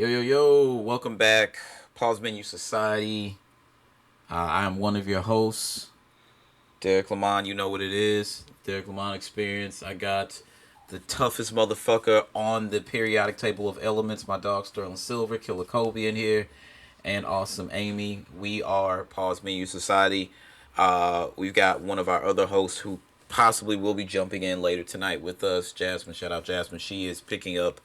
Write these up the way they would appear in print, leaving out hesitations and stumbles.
Yo, yo, yo, welcome back. Pause Menu Society. I am one of your hosts, Derek Lamar. You know what it is. Derek Lamar Experience. I got the toughest motherfucker on the periodic table of elements, my dog Sterling Silver, Killer Kobe in here, and Awesome Amy. We are Pause Menu Society. We've got one of our other hosts who possibly will be jumping in later tonight with us, Jasmine. Shout out Jasmine. She is picking up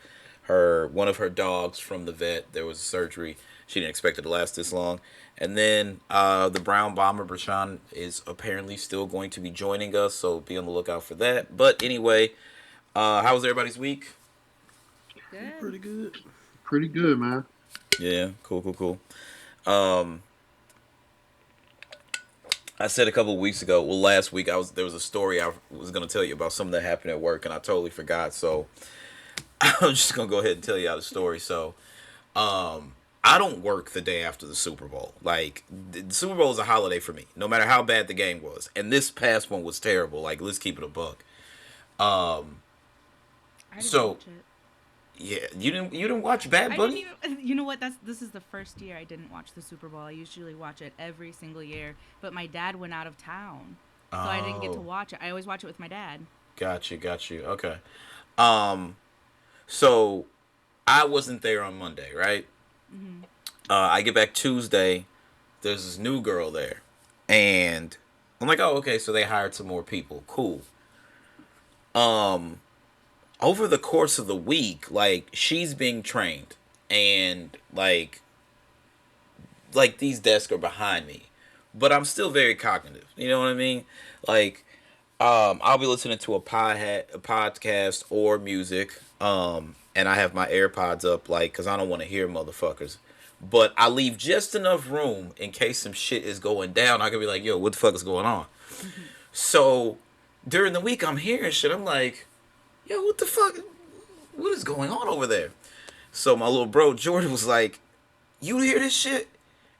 one of her dogs from the vet. There was a surgery. She didn't expect it to last this long. And then the Brown Bomber, Brashawn, is apparently still going to be joining us, so be on the lookout for that. But anyway, how was everybody's week? Good. Pretty good. Pretty good, man. Yeah, cool. Um, I said a couple of weeks ago, well, last week, there was a story I was going to tell you about something that happened at work, and I totally forgot. So I'm just going to go ahead and tell you the story. So, I don't work the day after the Super Bowl. Like, the Super Bowl is a holiday for me, no matter how bad the game was. And this past one was terrible. Like, let's keep it a buck. I didn't So, watch it. yeah, you didn't watch Bad I Bunny? didn't even. You know what? This is the first year I didn't watch the Super Bowl. I usually watch it every single year, but my dad went out of town, so I didn't get to Oh, watch it. I always watch it with my dad. got you. Okay. Um, so I wasn't there on Monday, right? Hmm. I get back Tuesday. There's this new girl there, and I'm like, oh, okay. So they hired some more people. Cool. Um, Over the course of the week, like she's being trained, and like these desks are behind me, but I'm still very cognitive. You know what I mean? Like, I'll be listening to a podcast or music, and I have my AirPods up, like, cause I don't want to hear motherfuckers. But I leave just enough room in case some shit is going down. I could be like, yo, what the fuck is going on? So during the week, I'm hearing shit. I'm like, yo, what the fuck? What is going on over there? So my little bro Jordan was like, you hear this shit?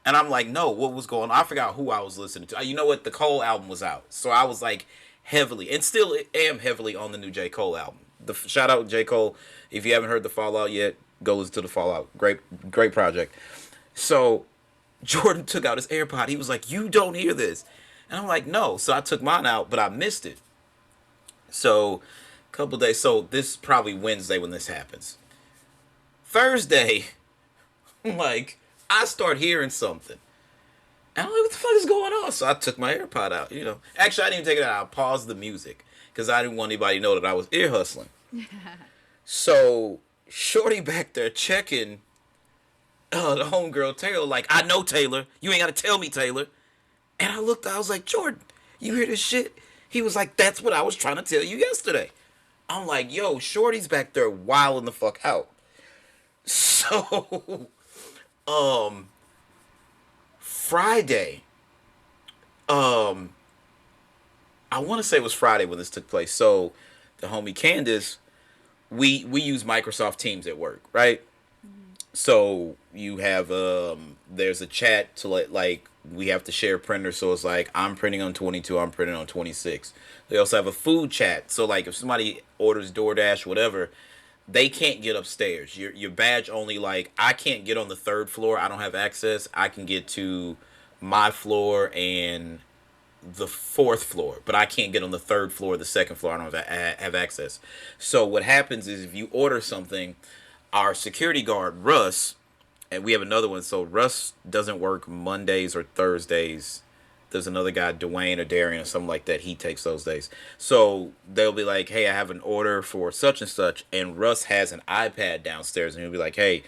And I'm like, no, what was going on? I forgot who I was listening to. You know what? The Cole album was out. So I was like heavily, and still am heavily on the new J. Cole album. Shout out J. Cole. If you haven't heard the Fallout yet, go listen to the Fallout. Great project. So Jordan took out his AirPod. He was like, you don't hear this. And I'm like, no. So I took mine out, but I missed it. So a couple days. So this is probably Wednesday when this happens. Thursday, like, I start hearing something. And I'm like, what the fuck is going on? So I took my AirPod out. Actually, I didn't even take it out. I paused the music because I didn't want anybody to know that I was ear hustling. So Shorty back there checking the homegirl Taylor, like, I know Taylor. You ain't got to tell me, Taylor. And I looked, I was like, Jordan, you hear this shit? He was like, that's what I was trying to tell you yesterday. I'm like, yo, Shorty's back there wilding the fuck out. So, um, Friday, um, I want to say it was Friday when this took place. So, the homie Candace, we use Microsoft Teams at work, right? So you have there's a chat to like we have to share printers, so it's like I'm printing on 22, I'm printing on 26. They also have a food chat, so like if somebody orders DoorDash, whatever, they can't get upstairs. Your badge only, like, I can't get on the third floor. I don't have access. I can get to my floor and the fourth floor, but I can't get on the third floor, the second floor. I don't have access. So what happens is if you order something, our security guard Russ, and we have another one. So Russ doesn't work Mondays or Thursdays. There's another guy, Dwayne or Darian or something like that. He takes those days. So they'll be like, hey, I have an order for such and such. And Russ has an iPad downstairs, and he'll be like, hey,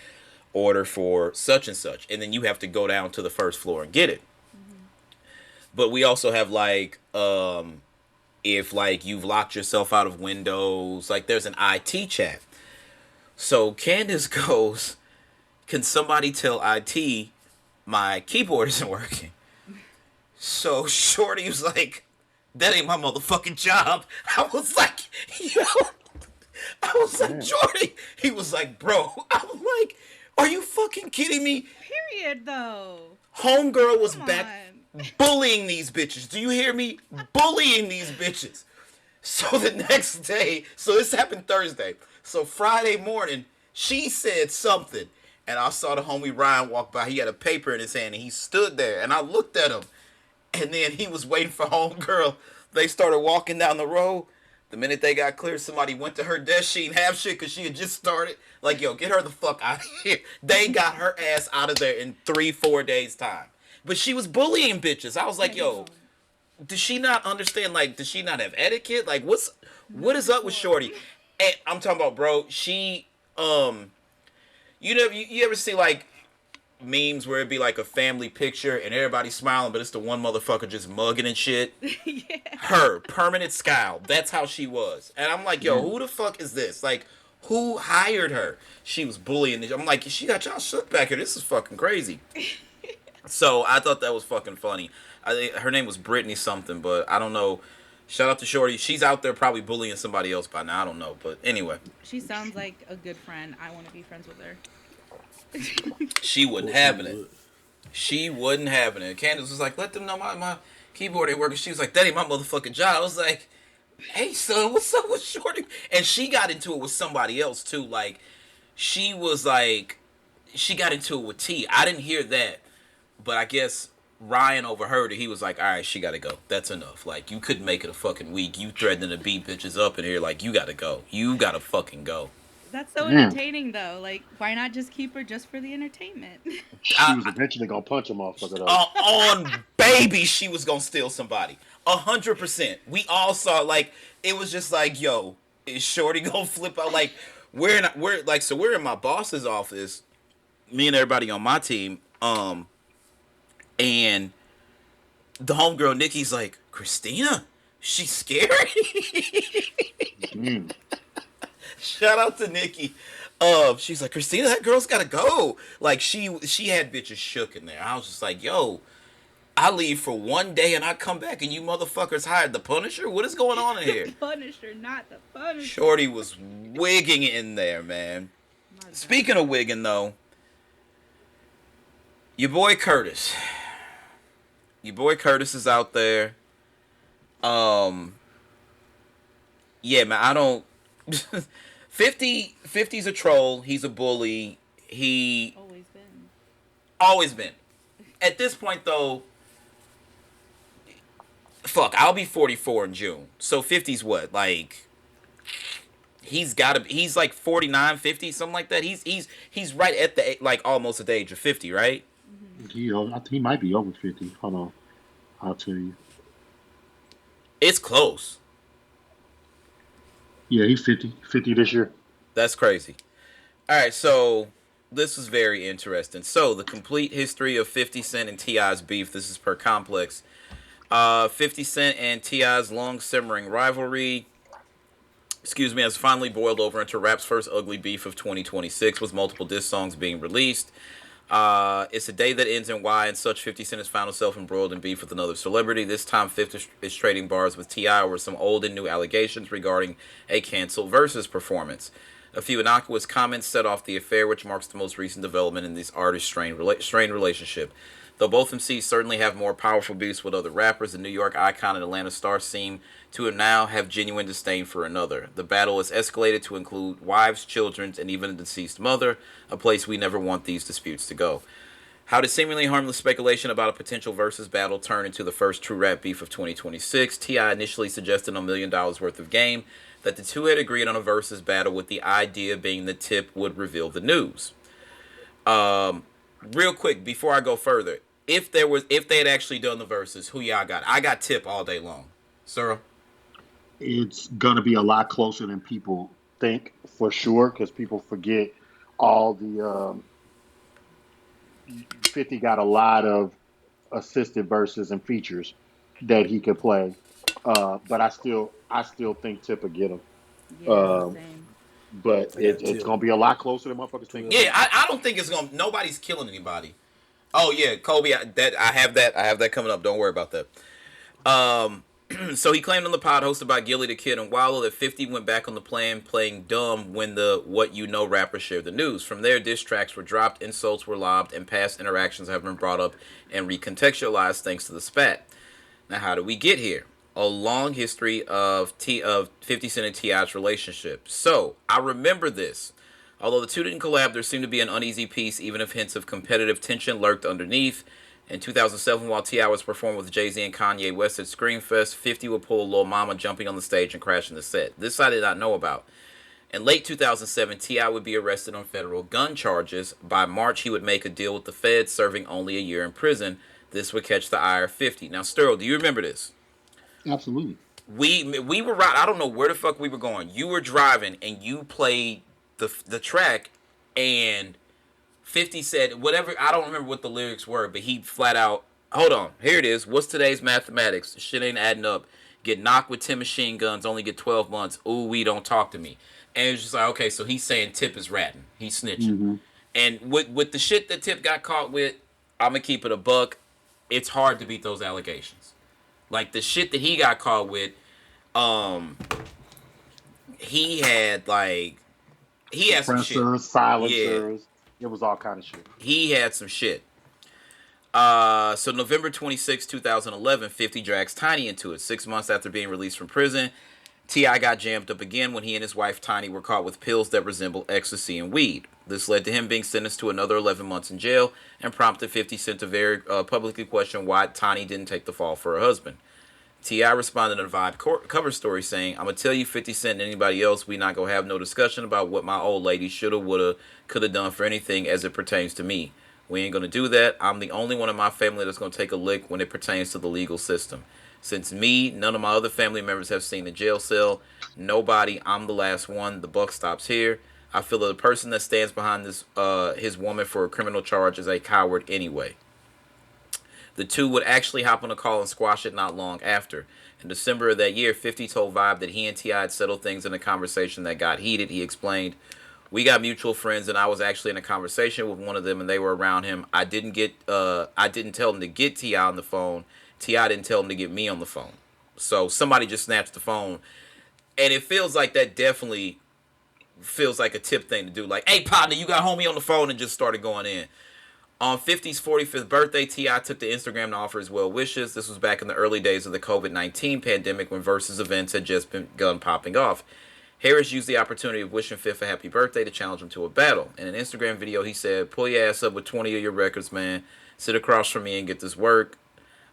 order for such and such. And then you have to go down to the first floor and get it. But we also have like, if like you've locked yourself out of Windows, like there's an IT chat. So Candace goes, can somebody tell IT my keyboard isn't working? So Shorty was like, that ain't my motherfucking job. I was like, yo, I was like, Damn. Shorty. He was like, bro. I was like, are you fucking kidding me? Period, though. Homegirl was Come back on. bullying these bitches. Do you hear me? Bullying these bitches. So the next day, so this happened Thursday. So Friday morning, she said something. and I saw the homie Ryan walk by. He had a paper in his hand, and he stood there, and I looked at him, and then he was waiting for homegirl. They started walking down the road. The minute they got clear, somebody went to her desk. She didn't have shit because she had just started. Like, yo, get her the fuck out of here. They got her ass out of there in 3-4 days time. But she was bullying bitches. I was like, yo, does she not understand? Like, does she not have etiquette? Like, what is up with Shorty? And I'm talking about, bro. She you ever see like memes where it'd be like a family picture and everybody smiling, but it's the one motherfucker just mugging and shit? Yeah. Her permanent scowl. That's how she was. And I'm like, yo, who the fuck is this? Like, who hired her? She was bullying. I'm like, she got y'all shook back here. This is fucking crazy. So I thought that was fucking funny. I think her name was Brittany something, but I don't know. Shout out to Shorty. She's out there probably bullying somebody else by now. I don't know. But anyway. She sounds like a good friend. I want to be friends with her. She wouldn't have it. She wasn't having it. Candace was like, let them know my keyboard ain't working. She was like, that ain't my motherfucking job. I was like, hey, son, what's up with Shorty? And she got into it with somebody else, too. Like, she was like, she got into it with T. I didn't hear that. But I guess Ryan overheard it. He was like, all right, she got to go. That's enough. Like, you couldn't make it a fucking week. You threatening to beat bitches up in here. Like, you got to go. You got to fucking go. That's so entertaining, though. Like, why not just keep her just for the entertainment? She was eventually going to punch a motherfucker, though. On baby, she was going to steal somebody. 100%. We all saw, like, it was just like, yo, is Shorty going to flip out? Like, we're in my boss's office, me and everybody on my team, and the homegirl Nikki's like, Christina, she's scary. Shout out to Nikki. She's like, Christina, that girl's gotta go. Like, she had bitches shook in there. I was just like, yo, I leave for one day and I come back and you motherfuckers hired the Punisher? What is going on in here? The Punisher, not the Punisher. Shorty was wigging in there, man. Speaking of wigging, though, your boy Curtis. Your boy Curtis is out there. Yeah, man, I don't... 50's a troll. He's a bully. He... Always been. At this point, though... Fuck, I'll be 44 in June. So 50's what? Like... He's like 49, 50, something like that. He's right at the... Like, almost at the age of 50, right? I think he might be over 50. Hold on. I'll tell you. It's close. Yeah, he's 50. 50 this year. That's crazy. All right, so this is very interesting. So, the complete history of 50 Cent and T.I.'s beef. This is per Complex. 50 Cent and T.I.'s long simmering rivalry, has finally boiled over into rap's first ugly beef of 2026, with multiple diss songs being released. It's a day that ends in Y and such. 50 Cent has found himself embroiled in beef with another celebrity. This time 50 is trading bars with T.I. over some old and new allegations regarding a canceled Versus performance. A few innocuous comments set off the affair, which marks the most recent development in this artist-strained relationship. Though both MCs certainly have more powerful beefs with other rappers, the New York icon and Atlanta star seem to now have genuine disdain for another. The battle has escalated to include wives, children, and even a deceased mother, a place we never want these disputes to go. How did seemingly harmless speculation about a potential Versus battle turn into the first true rap beef of 2026? T.I. initially suggested $1 million worth of game, that the two had agreed on a Versus battle, with the idea being the Tip would reveal the news. Real quick, before I go further, if they had actually done the Versus, who y'all got? I got Tip all day long. Cyril? It's going to be a lot closer than people think, for sure, because people forget all the 50 got a lot of assisted verses and features that he could play. But I still think Tip will get him. Yeah, same. But it's going to be a lot closer than motherfuckers think. Yeah, I don't think it's going to... Nobody's killing anybody. Oh, yeah, Kobe, I have that coming up. Don't worry about that. So he claimed on the pod hosted by Gilly the Kid and Wallow that 50 went back on the plan playing dumb when the What You Know rapper shared the news. From there, diss tracks were dropped, insults were lobbed, and past interactions have been brought up and recontextualized thanks to the spat. Now, how did we get here? A long history of 50 Cent and T.I.'s relationship. So, I remember this. Although the two didn't collab, there seemed to be an uneasy peace, even if hints of competitive tension lurked underneath. In 2007, while T.I. was performing with Jay-Z and Kanye West at Screamfest, 50 would pull Lil Mama jumping on the stage and crashing the set. This I did not know about. In late 2007, T.I. would be arrested on federal gun charges. By March, he would make a deal with the feds, serving only a year in prison. This would catch the ire of 50. Now, Sterl, do you remember this? Absolutely. We were right. I don't know where the fuck we were going. You were driving and you played the track, and 50 said whatever. I don't remember what the lyrics were, but he flat out, hold on, here it is. What's today's mathematics? Shit ain't adding up. Get knocked with 10 machine guns, only get 12 months. Ooh, we don't talk to me. And it's just like, okay, so he's saying Tip is ratting. He's snitching. Mm-hmm. And with the shit that Tip got caught with, I'm going to keep it a buck. It's hard to beat those allegations. Like the shit that he got caught with, he had some shit. Silencers. Yeah. It was all kind of shit. He had some shit. So November 26, 2011, 50 drags Tiny into it. 6 months after being released from prison, T.I. got jammed up again when he and his wife Tiny were caught with pills that resemble ecstasy and weed. This led to him being sentenced to another 11 months in jail and prompted 50 Cent to very publicly question why Tiny didn't take the fall for her husband. T.I. responded in a Vibe cover story saying, I'm going to tell you 50 Cent and anybody else, we not going to have no discussion about what my old lady shoulda, woulda, coulda done for anything as it pertains to me. We ain't going to do that. I'm the only one in my family that's going to take a lick when it pertains to the legal system. Since me, none of my other family members have seen a jail cell. Nobody. I'm the last one. The buck stops here. I feel that the person that stands behind this, his woman for a criminal charge is a coward anyway. The two would actually hop on a call and squash it not long after. In December of that year, 50 told Vibe that he and T.I. had settled things in a conversation that got heated. He explained, we got mutual friends, and I was actually in a conversation with one of them, and they were around him. I didn't tell him to get T.I. on the phone. T.I. didn't tell him to get me on the phone. So somebody just snatched the phone. And it feels like that definitely feels like a Tip thing to do. Like, hey, partner, you got homie on the phone, and just started going in. On 50's 45th birthday, T.I. took to Instagram to offer his well wishes. This was back in the early days of the COVID-19 pandemic when Versus events had just begun popping off. Harris used the opportunity of wishing Fifth a happy birthday to challenge him to a battle. In an Instagram video, he said, pull your ass up with 20 of your records, man. Sit across from me and get this work.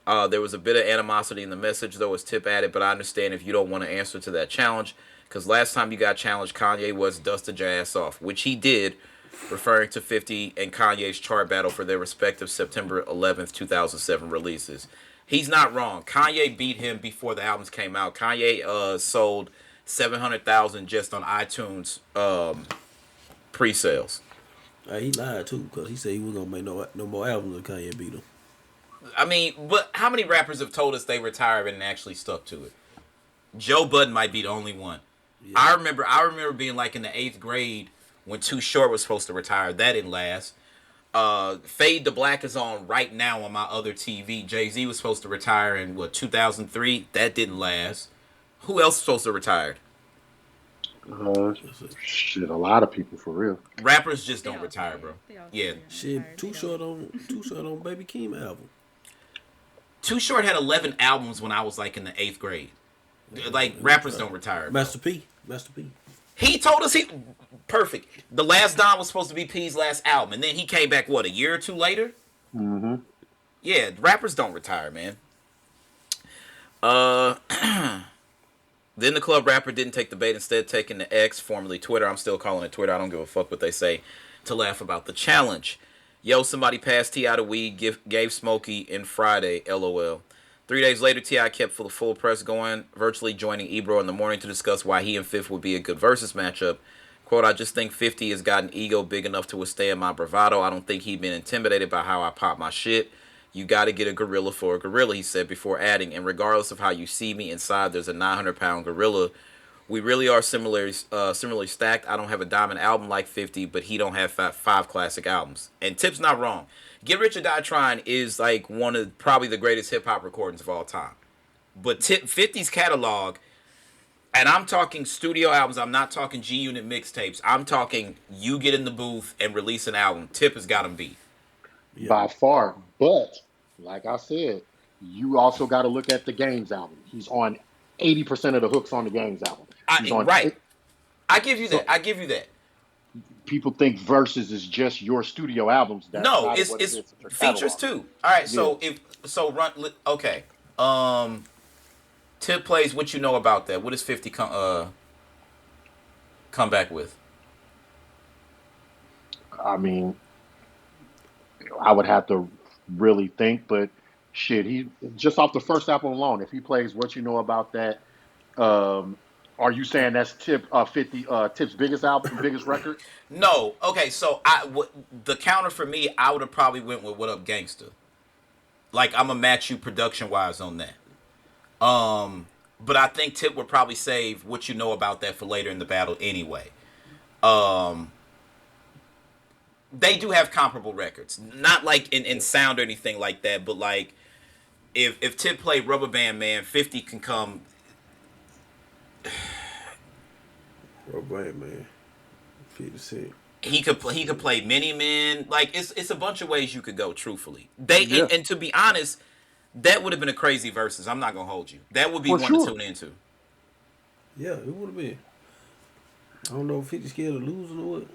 There was a bit of animosity in the message, though, as Tip added, but I understand if you don't want to answer to that challenge, because last time you got challenged, Kanye was dusted your ass off, which he did, referring to 50 and Kanye's chart battle for their respective September 11th, 2007 releases. He's not wrong. Kanye beat him before the albums came out. Kanye sold 700,000 just on iTunes pre-sales. He lied too, because he said he wasn't gonna make no more albums if Kanye beat him. I mean, but how many rappers have told us they retired and actually stuck to it? Joe Budden might be the only one. Yeah. I remember being like in the 8th grade when Too Short was supposed to retire. That didn't last. Fade to Black is on right now on my other TV. Jay-Z was supposed to retire in 2003. That didn't last. Who else was supposed to retire? Shit, a lot of people for real. Rappers just don't retire, bro. Yeah. Shit, Too Short on Baby Keem album. Too Short had 11 albums when I was like in the 8th grade. Like, rappers don't retire. Master P. He told us perfect. The Last Don was supposed to be P's last album, and then he came back, a year or two later? Mm-hmm. Yeah, rappers don't retire, man. Then the club rapper didn't take the bait, instead taking the X, formerly Twitter. I'm still calling it Twitter. I don't give a fuck what they say, to laugh about the challenge. Yo, somebody passed T.I. the weed, gave Smokey in Friday, LOL. 3 days later, T.I. kept the full press going, virtually joining Ebro in the morning to discuss why he and Fifth would be a good versus matchup. Quote, I just think 50 has got an ego big enough to withstand my bravado. I don't think he'd been intimidated by how I pop my shit. You got to get a gorilla for a gorilla, he said, before adding, and regardless of how you see me inside, there's a 900-pound gorilla. We really are similarly stacked. I don't have a diamond album like 50, but he don't have five classic albums. And Tip's not wrong. Get Rich or Die Trying is like one of probably the greatest hip-hop recordings of all time. But 50's catalog, and I'm talking studio albums, I'm not talking G-Unit mixtapes, I'm talking you get in the booth and release an album, Tip has got him beat. Yeah. By far. But, like I said, you also got to look at the Games album. He's on 80% of the hooks on the Games album. Right. I give you that. people think Versus is just your studio albums. That's No, not it's what it it's is. It's your features catalog. too. All right, Yeah. so if so, run. Okay, um, Tip plays. What you know about that? What does 50 come back with? I mean, I would have to really think, but shit, he just off the first album alone, if he plays What You Know About That, um, are you saying that's Tip 50 Tip's biggest album, biggest record? No. Okay, so the counter for me, I would have probably went with What Up Gangsta. Like I'm gonna match you production wise on that. But I think Tip would probably save What You Know About That for later in the battle anyway. Um, they do have comparable records, not like in sound or anything like that, but like if Tip played Rubber Band Man, 50 can come. Right, man. 50 Cent. He could play Mini Men. Like it's a bunch of ways you could go. Truthfully, they Yeah, and to be honest, that would have been a crazy versus. I'm not gonna hold you. That would be for one to sure. tune into. Yeah, it would have been. I don't know if 50 scared of losing or what.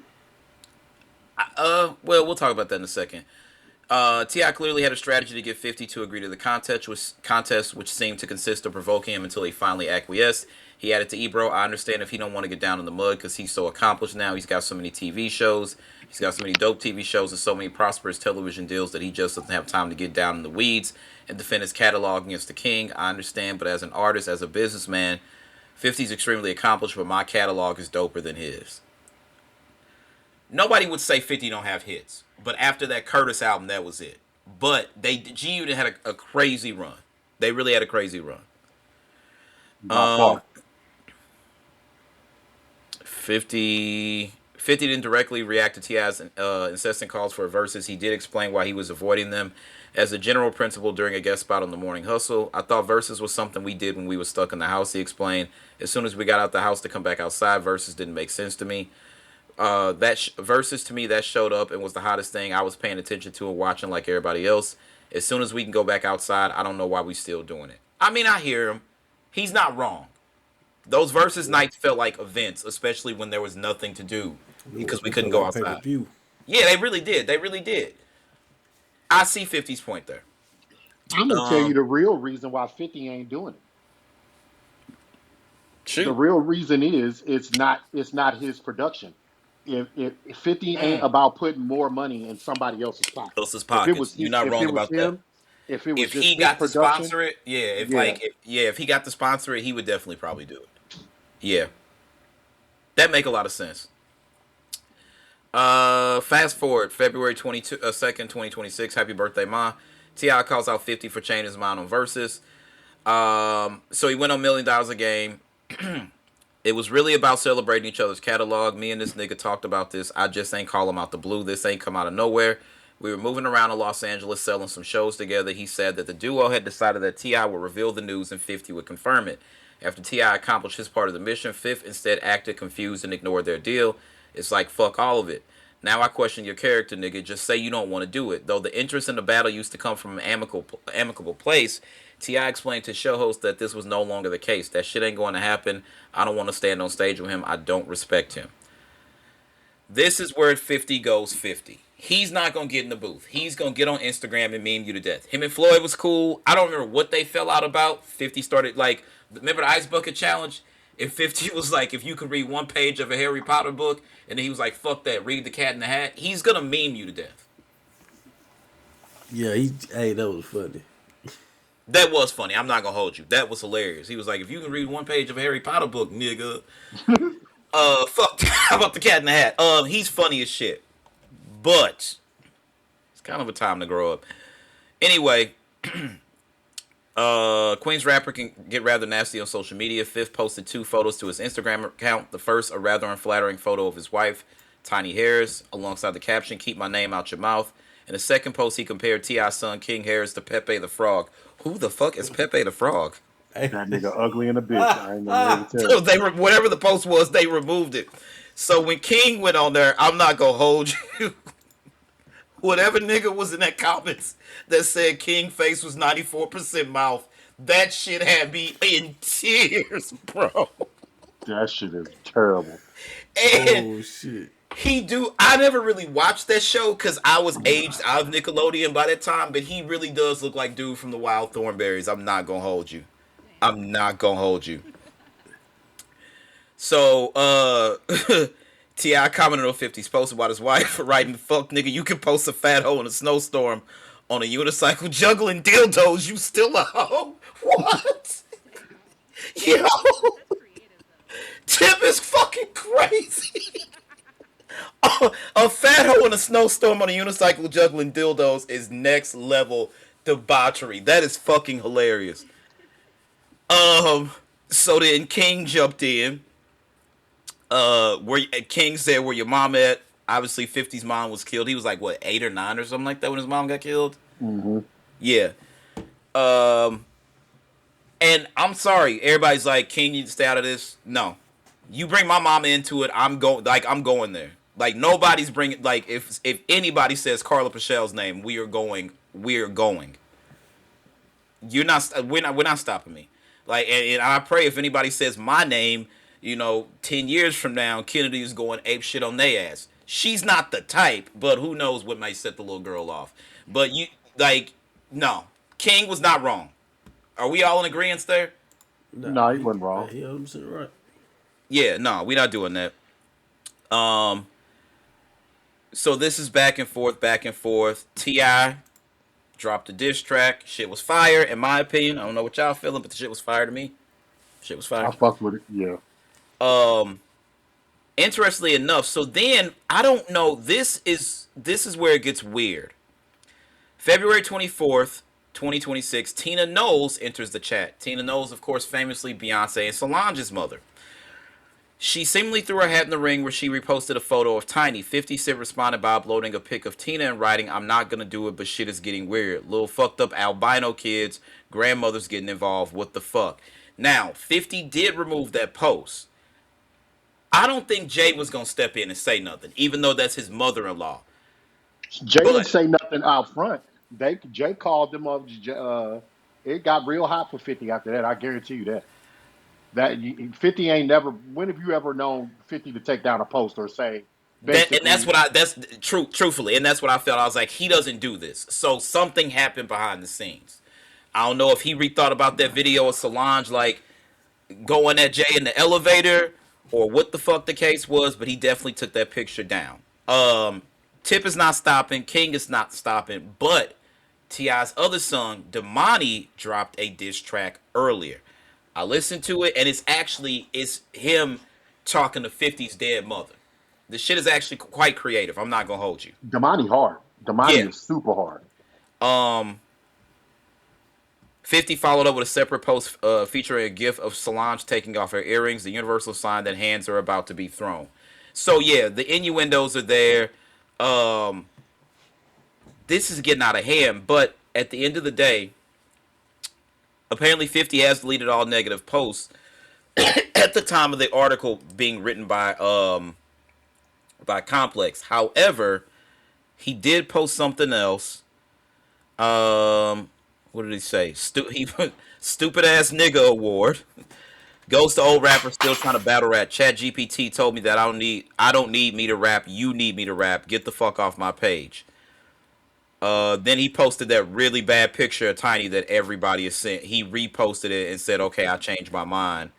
Well, we'll talk about that in a second. Ti clearly had a strategy to get 50 to agree to the contest, which seemed to consist of provoking him until he finally acquiesced. He added to Ebro, I understand if he don't want to get down in the mud because he's so accomplished now. He's got so many TV shows. He's got so many dope TV shows and so many prosperous television deals that he just doesn't have time to get down in the weeds and defend his catalog against the king. I understand, but as an artist, as a businessman, 50's extremely accomplished, but my catalog is doper than his. Nobody would say 50 don't have hits, but after that Curtis album, that was it. But G Unit had a crazy run. They really had a crazy run. By far. 50 didn't directly react to T.I.'s incessant calls for verses. He did explain why he was avoiding them. As a general principle during a guest spot on the Morning Hustle, I thought verses was something we did when we were stuck in the house, he explained. As soon as we got out the house to come back outside, verses didn't make sense to me. Versus to me, that showed up and was the hottest thing. I was paying attention to and watching like everybody else. As soon as we can go back outside, I don't know why we still doing it. I mean, I hear him. He's not wrong. Those versus nights felt like events, especially when there was nothing to do because we couldn't go Like outside. pay-per-view. Yeah, they really did. They really did. I see 50's point there. I'm gonna tell you the real reason why 50 ain't doing it. The Shoot. real reason is it's not his production. If 50 ain't about putting more money in somebody else's pocket. Else's pockets. You're not If it wrong was about that. him, if it was If just he his got to production, sponsor it, yeah. yeah. If he got to sponsor it, he would definitely probably do it. Yeah, that make a lot of sense. Fast forward February 2nd, 2026. Happy birthday, Ma. Ti calls out 50 for changing his mind on verses. So he went on $1,000,000 a game. It was really about celebrating each other's catalog. Me and this nigga talked about this. I just ain't call him out the blue. This ain't come out of nowhere. We were moving around in Los Angeles selling some shows together. He said that the duo had decided that T.I. would reveal the news and 50 would confirm it. After T.I. accomplished his part of the mission, Fifth instead acted confused and ignored their deal. It's like, fuck all of it. Now I question your character, nigga. Just say you don't want to do it. Though the interest in the battle used to come from an amicable place, T.I. explained to show host that this was no longer the case. That shit ain't going to happen. I don't want to stand on stage with him. I don't respect him. This is where 50 goes 50. He's not going to get in the booth. He's going to get on Instagram and meme you to death. Him and Floyd was cool. I don't remember what they fell out about. 50 started, like, remember the Ice Bucket Challenge? And 50 was like, if you could read one page of a Harry Potter book, and then he was like, fuck that, read The Cat in the Hat. He's going to meme you to death. Yeah, that was funny. That was funny. I'm not going to hold you. That was hilarious. He was like, if you can read one page of a Harry Potter book, nigga. Fuck. How about The Cat in the Hat? He's funny as shit. But it's kind of a time to grow up. Anyway, Queen's rapper can get rather nasty on social media. Fifth posted 2 photos to his Instagram account. The first, a rather unflattering photo of his wife, Tiny Harris, alongside the caption, "Keep my name out your mouth." In the second post, he compared T.I.'s son, King Harris, to Pepe the Frog. Who the fuck is Pepe the Frog? That nigga ugly in a bitch. I ain't gonna tell So you. whatever the post was, they removed it. So when King went on there, I'm not gonna hold you. Whatever nigga was in that comments that said King face was 94% mouth, that shit had me in tears, bro. That shit is terrible. And Oh shit. He do. I never really watched that show because I was aged out of Nickelodeon by that time. But he really does look like dude from the Wild Thornberrys. I'm not gonna hold you. I'm not gonna hold you. So, T.I. commented on 50's post about his wife writing, "Fuck nigga, you can post a fat hoe in a snowstorm on a unicycle juggling dildos. You still a hoe? What? Yo, Tip is fucking crazy." A fat hoe in a snowstorm on a unicycle juggling dildos is next level debauchery. That is fucking hilarious. So then King jumped in. Where King said, "Where your mom at?" Obviously, 50's mom was killed. He was like what, 8 or 9 or something like that when his mom got killed. Mm-hmm. Yeah. And I'm sorry, everybody's like, "King, you need to stay out of this." No, you bring my mama into it, I'm going. Like I'm going there. Like nobody's bringing. Like if anybody says Carla Pachel's name, we are going. We're going. You're not. We're not stopping me. Like and I pray if anybody says my name, 10 years from now, Kennedy is going ape shit on their ass. She's not the type, but who knows what might set the little girl off. But no, King was not wrong. Are we all in agreement there? No, he wasn't wrong. He 100% right. Yeah, no, we're not doing that. So this is back and forth, back and forth. T.I. dropped a diss track. Shit was fire, in my opinion. I don't know what y'all feeling, but the shit was fire to me. Shit was fire. I fucked with it, yeah. Interestingly enough, so then I don't know. This is where it gets weird. February 24th, 2026. Tina Knowles enters the chat. Tina Knowles, of course, famously Beyonce and Solange's mother. She seemingly threw her hat in the ring where she reposted a photo of Tiny. 50 Cent responded by uploading a pic of Tina and writing, "I'm not gonna do it, but shit is getting weird. Little fucked up albino kids, grandmothers getting involved. What the fuck?" Now, 50 did remove that post. I don't think Jay was gonna step in and say nothing, even though that's his mother-in-law. Jay didn't say nothing out front. Jay called them up. It got real hot for 50 after that. I guarantee you that. 50 ain't never. When have you ever known 50 to take down a post or say? And that's true. Truthfully, and that's what I felt. I was like, he doesn't do this. So something happened behind the scenes. I don't know if he rethought about that video of Solange like going at Jay in the elevator or what the fuck the case was, but he definitely took that picture down. Tip is not stopping. King is not stopping. But T.I.'s other song, Damani, dropped a diss track earlier. I listened to it, and it's him talking to 50's dead mother. The shit is actually quite creative. I'm not gonna hold you. Damani hard. Damani is super hard. 50 followed up with a separate post featuring a gif of Solange taking off her earrings, the universal sign that hands are about to be thrown. So yeah, the innuendos are there. This is getting out of hand, but at the end of the day, apparently 50 has deleted all negative posts at the time of the article being written by Complex. However, he did post something else. What did he say? Stupid ass nigga award goes to old rapper still trying to battle rap. Chat GPT told me that I don't need me to rap. You need me to rap. Get the fuck off my page. Then he posted that really bad picture of Tiny that everybody has sent. He reposted it and said, "Okay, I changed my mind."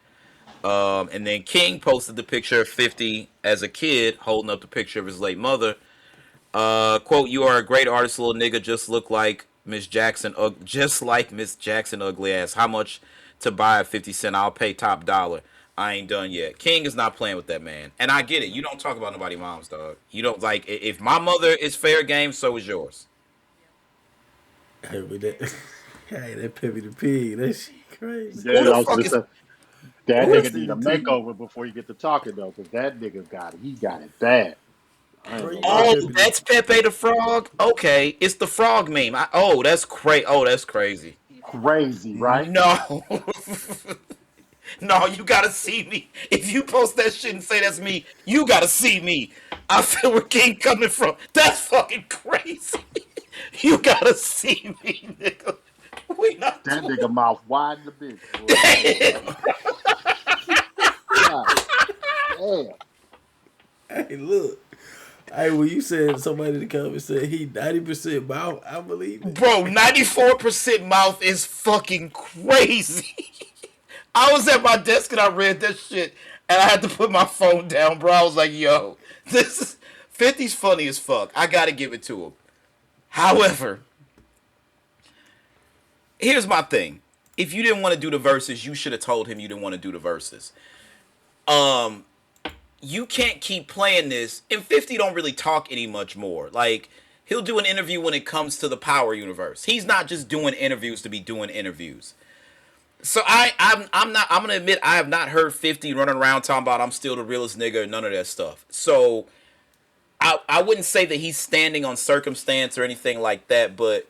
And then King posted the picture of 50 as a kid holding up the picture of his late mother. Quote, "You are a great artist, little nigga. Just like Miss Jackson ugly ass. How much to buy at 50 Cent? I'll pay top dollar. I ain't done yet." King is not playing with that man. And I get it. You don't talk about nobody mom's, dog. You don't like, if my mother is fair game, so is yours. Hey, but that Peppy the Pig, that shit crazy. Yeah, Who the fuck is... that nigga need a makeover before you get to talking though, because that nigga he got it bad. Oh, that's Pepe the Frog. Okay, it's the frog meme. That's crazy. Oh, that's crazy. Crazy, right? No, no, you gotta see me. If you post that shit and say that's me, you gotta see me. I feel where King coming from. That's fucking crazy. You gotta see me, nigga. We not that nigga mouth wide in the bitch. God damn. Hey, look. Hey, when you said somebody in the comments said he 90% mouth, I believe it. Bro, 94% mouth is fucking crazy. I was at my desk and I read that shit and I had to put my phone down, bro. I was like, yo, this is 50's funny as fuck. I gotta give it to him. However, here's my thing. If you didn't want to do the verses, you should have told him you didn't want to do the verses. You can't keep playing this, and 50 don't really talk any much more. Like, he'll do an interview when it comes to the Power universe. He's not just doing interviews to be doing interviews. So I'm gonna admit I have not heard 50 running around talking about I'm still the realest nigga and none of that stuff. So I wouldn't say that he's standing on circumstance or anything like that, but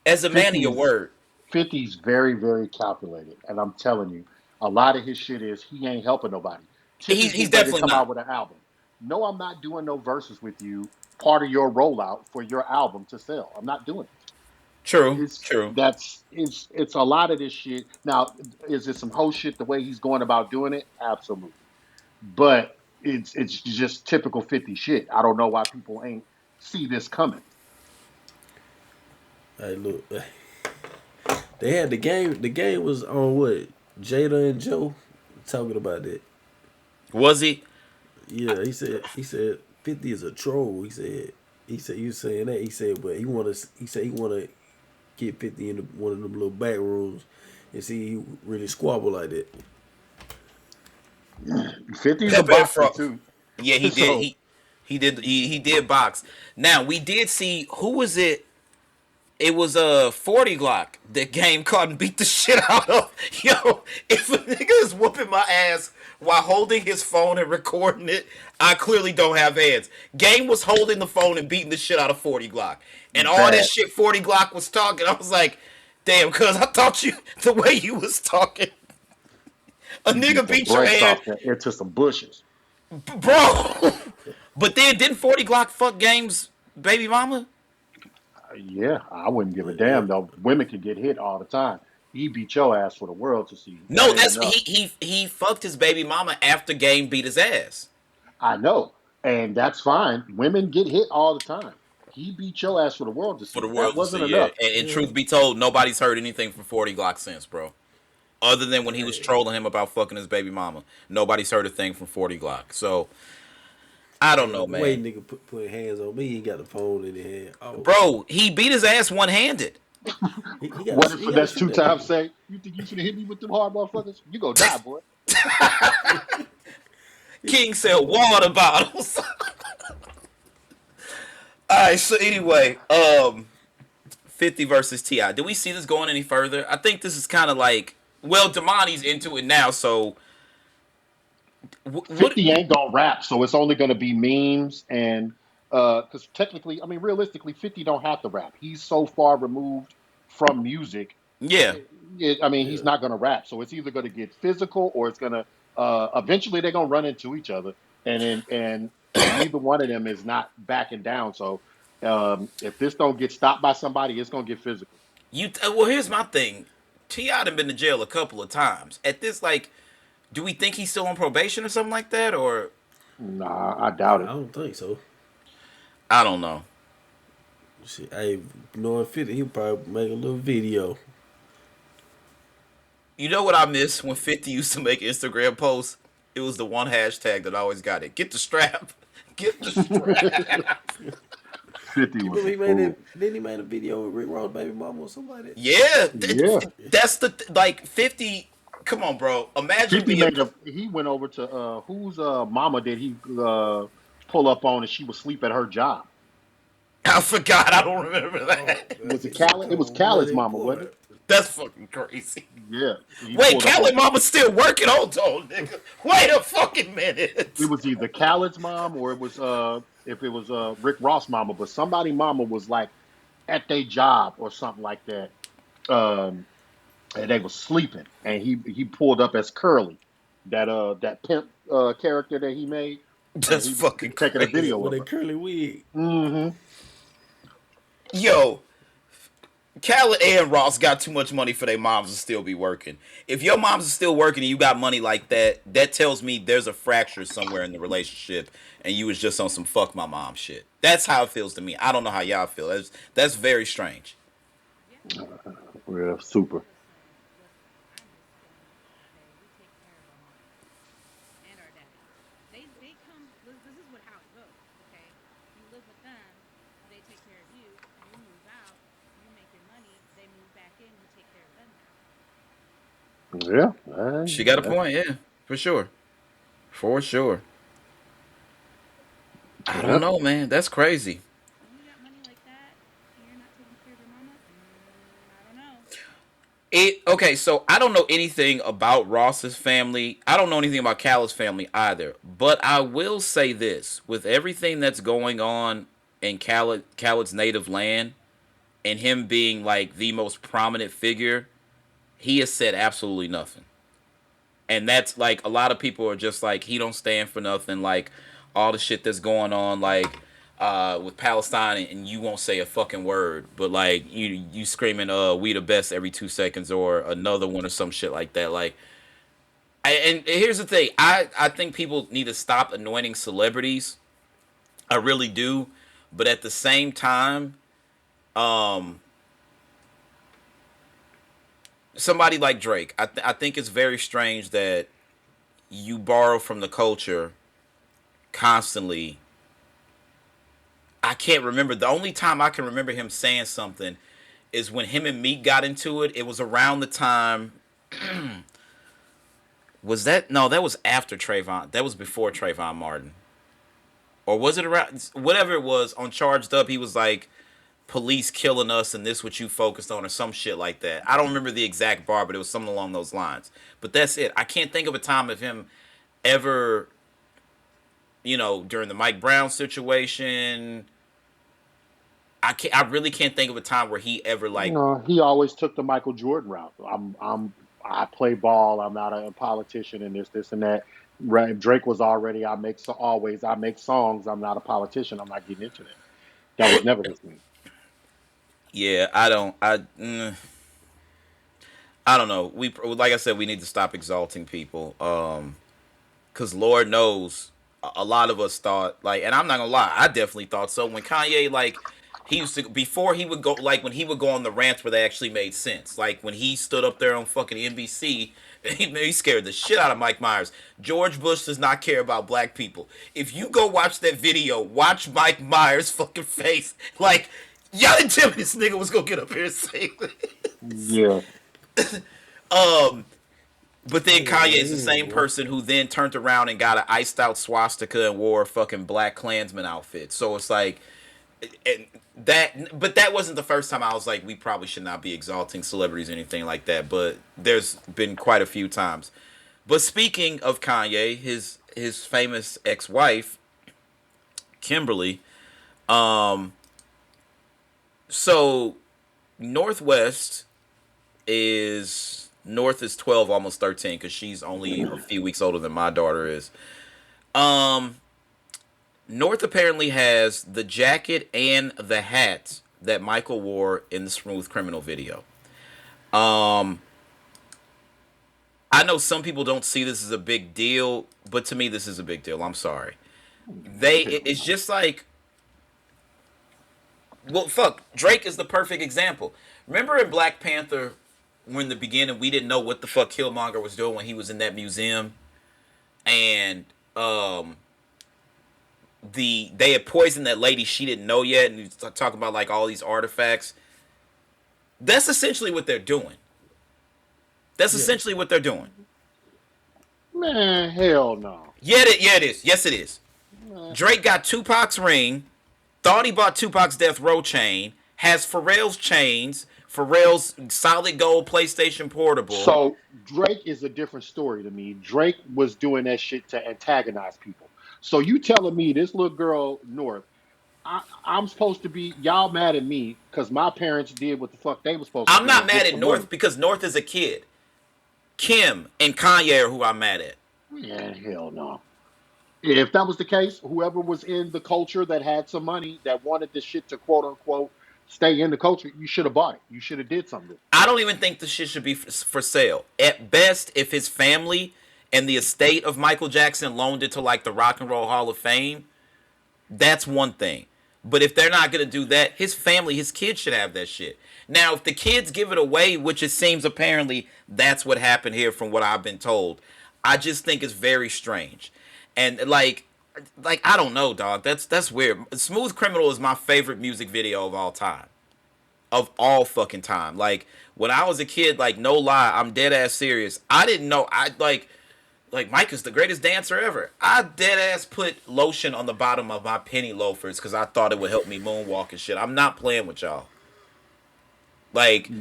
as a man of your word. 50's very, very calculated. And I'm telling you, a lot of his shit is he ain't helping nobody. Tip is He's getting ready to definitely come out not. with an album. No, I'm not doing no verses with you. Part of your rollout for your album to sell. I'm not doing it. True, true. It's a lot of this shit. Now, is it some whole shit the way he's going about doing it? Absolutely. But it's just typical 50 shit. I don't know why people ain't see this coming. Hey, look, they had the game. The game was on what? Jada and Joe talking about that. Was he? Yeah, he said 50 is a troll. He said you saying that. He said, but he wanna get 50 in one of them little back rooms and see he really squabble like that. 50's a Pepe boxer too. Yeah, he did. So He did box. Now we did see who was it? It was a 40 Glock that Game caught and beat the shit out of. Yo, if a nigga is whooping my ass while holding his phone and recording it, I clearly don't have hands. Game was holding the phone and beating the shit out of 40 Glock. And all bad. that shit 40 Glock was talking, I was like, damn, cuz I thought you, the way you was talking, a He beat nigga the beat your brakes ass, off that into some bushes. bro. But then didn't 40 Glock fuck Game's baby mama? Yeah, I wouldn't give a Yeah. damn though. Women can get hit all the time. He beat your ass for the world to see. That No, ain't that's enough. he fucked his baby mama after Game beat his ass. I know, and that's fine. Women get hit all the time. He beat your ass for the world to For the see. That world to wasn't see, yeah. enough. And Yeah. truth be told, nobody's heard anything from 40 Glock since, bro. Other than when he was Hey, trolling him about fucking his baby mama. Nobody's heard a thing from 40 Glock. So, I don't hey, know, the way man. nigga put hands on me, he got the phone in his hand. Oh, Bro, he beat his ass one-handed. he got What to if he got to Finesse shoot two that times bitch. say, "You think you should have hit me with them hard motherfuckers? You gonna die, boy." King said water bottles. Alright, so anyway, 50 versus T.I. Do we see this going any further? I think this is kind of like, well, Damani's into it now, so 50 ain't gonna rap, so it's only gonna be memes and because technically, I mean, realistically, 50 don't have to rap. He's so far removed from music. yeah. I mean, he's Yeah. not gonna rap, so it's either gonna get physical or it's gonna eventually they're gonna run into each other, and neither one of them is not backing down. So if this don't get stopped by somebody, it's gonna get physical. Well, here's my thing. T.I. done been to jail a couple of times. At this, like, do we think he's still on probation or something like that, or Nah, I I doubt it. don't think so. I don't know. Shit, hey, knowing 50, he'll probably make a little video. You know what I miss when 50 used to make Instagram posts? It was the one hashtag that always got it. Get the strap. Get the strap. 50 You was remember a he made fool. it? Didn't he make a video with Rick Ross' baby mama or something like that? Yeah, Yeah. that's like 50. Come on, bro. Imagine 50 being. made a he went over to whose mama did he pull up on and she was asleep at her job. I forgot. I don't remember Oh, that. God, Was it this shit Khaled? It was come on Khaled's bloody mama, wasn't important. it? That's fucking crazy. Yeah. He Wait, pulled up on Khaled Mama's still working? Hold on, nigga. Wait a fucking minute. it was either Khaled's mom or it was if it was Rick Ross mama, but somebody mama was like at their job or something like that. Um and they was sleeping and he pulled up as Curly, that pimp character that he made, and That's he was fucking taking a With crazy. video with of a her. curly wig. Mm-hmm. Yo, Khaled and Ross got too much money for their moms to still be working. If your moms are still working and you got money like that, that tells me there's a fracture somewhere in the relationship, and you was just on some fuck my mom shit. That's how it feels to me. I don't know how y'all feel. That's very strange. Yeah. Yeah, super. Listen, I'm just saying, okay, we take care of our mamas and our daddies. They come. This is what how it goes. Okay, you live with them, they take care of you. You move out, you make your money. They move back in. You take care of them now. Yeah, She got a yeah, point, yeah, for sure, for sure. I don't yeah. know, man. That's crazy. When you got money like that and you're not taking care of your mama, I don't know. It okay, so I don't know anything about Ross's family. I don't know anything about Khaled's family either. But I will say this: with everything that's going on in Khaled's native land, and him being like the most prominent figure, he has said absolutely nothing. And that's like a lot of people are just like he don't stand for nothing. Like all the shit that's going on, like with Palestine, and you won't say a fucking word, but like you screaming "we the best" every 2 seconds, or another one or some shit like that. Like, and here's the thing: I think people need to stop anointing celebrities. I really do, but at the same time, um, somebody like Drake, I think it's very strange that you borrow from the culture constantly. I can't remember. The only time I can remember him saying something is when him and Meek got into it. It was around the time. Was that no? That was after Trayvon. That was before Trayvon Martin, or was it around? Whatever it was on Charged Up. He was like, "Police killing us, and this what you focused on," or some shit like that. I don't remember the exact bar, but it was something along those lines. But that's it. I can't think of a time of him ever. During the Mike Brown situation, I really can't think of a time where he ever like. He always took the Michael Jordan route. I play ball. I'm not a politician, and this, and that. Right, Drake was already. I make songs. I'm not a politician. I'm not getting into that. That was never his thing. Yeah, I don't. I don't know. We like I said, we need to stop exalting people. Because Lord knows, a lot of us thought like, and I'm not gonna lie, I definitely thought so. When Kanye like, he used to before he would go like when he would go on the rants where they actually made sense. Like when he stood up there on fucking NBC, he scared the shit out of Mike Myers. George Bush does not care about black people. If you go watch that video, watch Mike Myers' fucking face. Like, y'all didn't tell me this nigga was gonna get up here and say this. Yeah. Um, but then Hey, Kanye is the hey, same boy. person who then turned around and got an iced out swastika and wore a fucking Black Klansman outfit. So it's like, and but that wasn't the first time I was like, we probably should not be exalting celebrities or anything like that. But there's been quite a few times. But speaking of Kanye, his famous ex-wife, Kimberly, um, so Northwest is North is 12, almost 13, because she's only a few weeks older than my daughter is. Um, North apparently has the jacket and the hat that Michael wore in the Smooth Criminal video. Um, I know some people don't see this as a big deal, but to me, this is a big deal. I'm sorry. It's just like, well, fuck. Drake is the perfect example. Remember in Black Panther, when in the beginning we didn't know what the fuck Killmonger was doing when he was in that museum, and um, they had poisoned that lady she didn't know yet, and he's talking about like all these artifacts. That's essentially what they're doing. That's Yeah. essentially what they're doing. Man, hell no. Yeah, it is. Yes, it is. Man. Drake got Tupac's ring, thought he bought Tupac's Death Row chain, has Pharrell's chains, Pharrell's solid gold PlayStation Portable. So Drake is a different story to me. Drake was doing that shit to antagonize people. So you telling me this little girl North, I'm supposed to be y'all mad at me because my parents did what the fuck they were supposed to I'm do not and mad get at some money. North because North is a kid. Kim and Kanye are who I'm mad at. Man, hell no. If that was the case, whoever was in the culture that had some money that wanted this shit to quote unquote stay in the culture, you should have bought it. You should have did something. I don't even think the shit should be for sale. At best, if his family and the estate of Michael Jackson loaned it to like the Rock and Roll Hall of Fame, that's one thing. But if they're not gonna do that, his family, his kids should have that shit. Now, if the kids give it away, which it seems apparently that's what happened here from what I've been told, I just think it's very strange. And like I don't know, dog. That's weird. Smooth Criminal is my favorite music video of all time. Of all fucking time. Like when I was a kid, like no lie, I'm dead ass serious. I didn't know I like Mike is the greatest dancer ever. I dead ass put lotion on the bottom of my penny loafers because I thought it would help me moonwalk and shit. I'm not playing with y'all. Like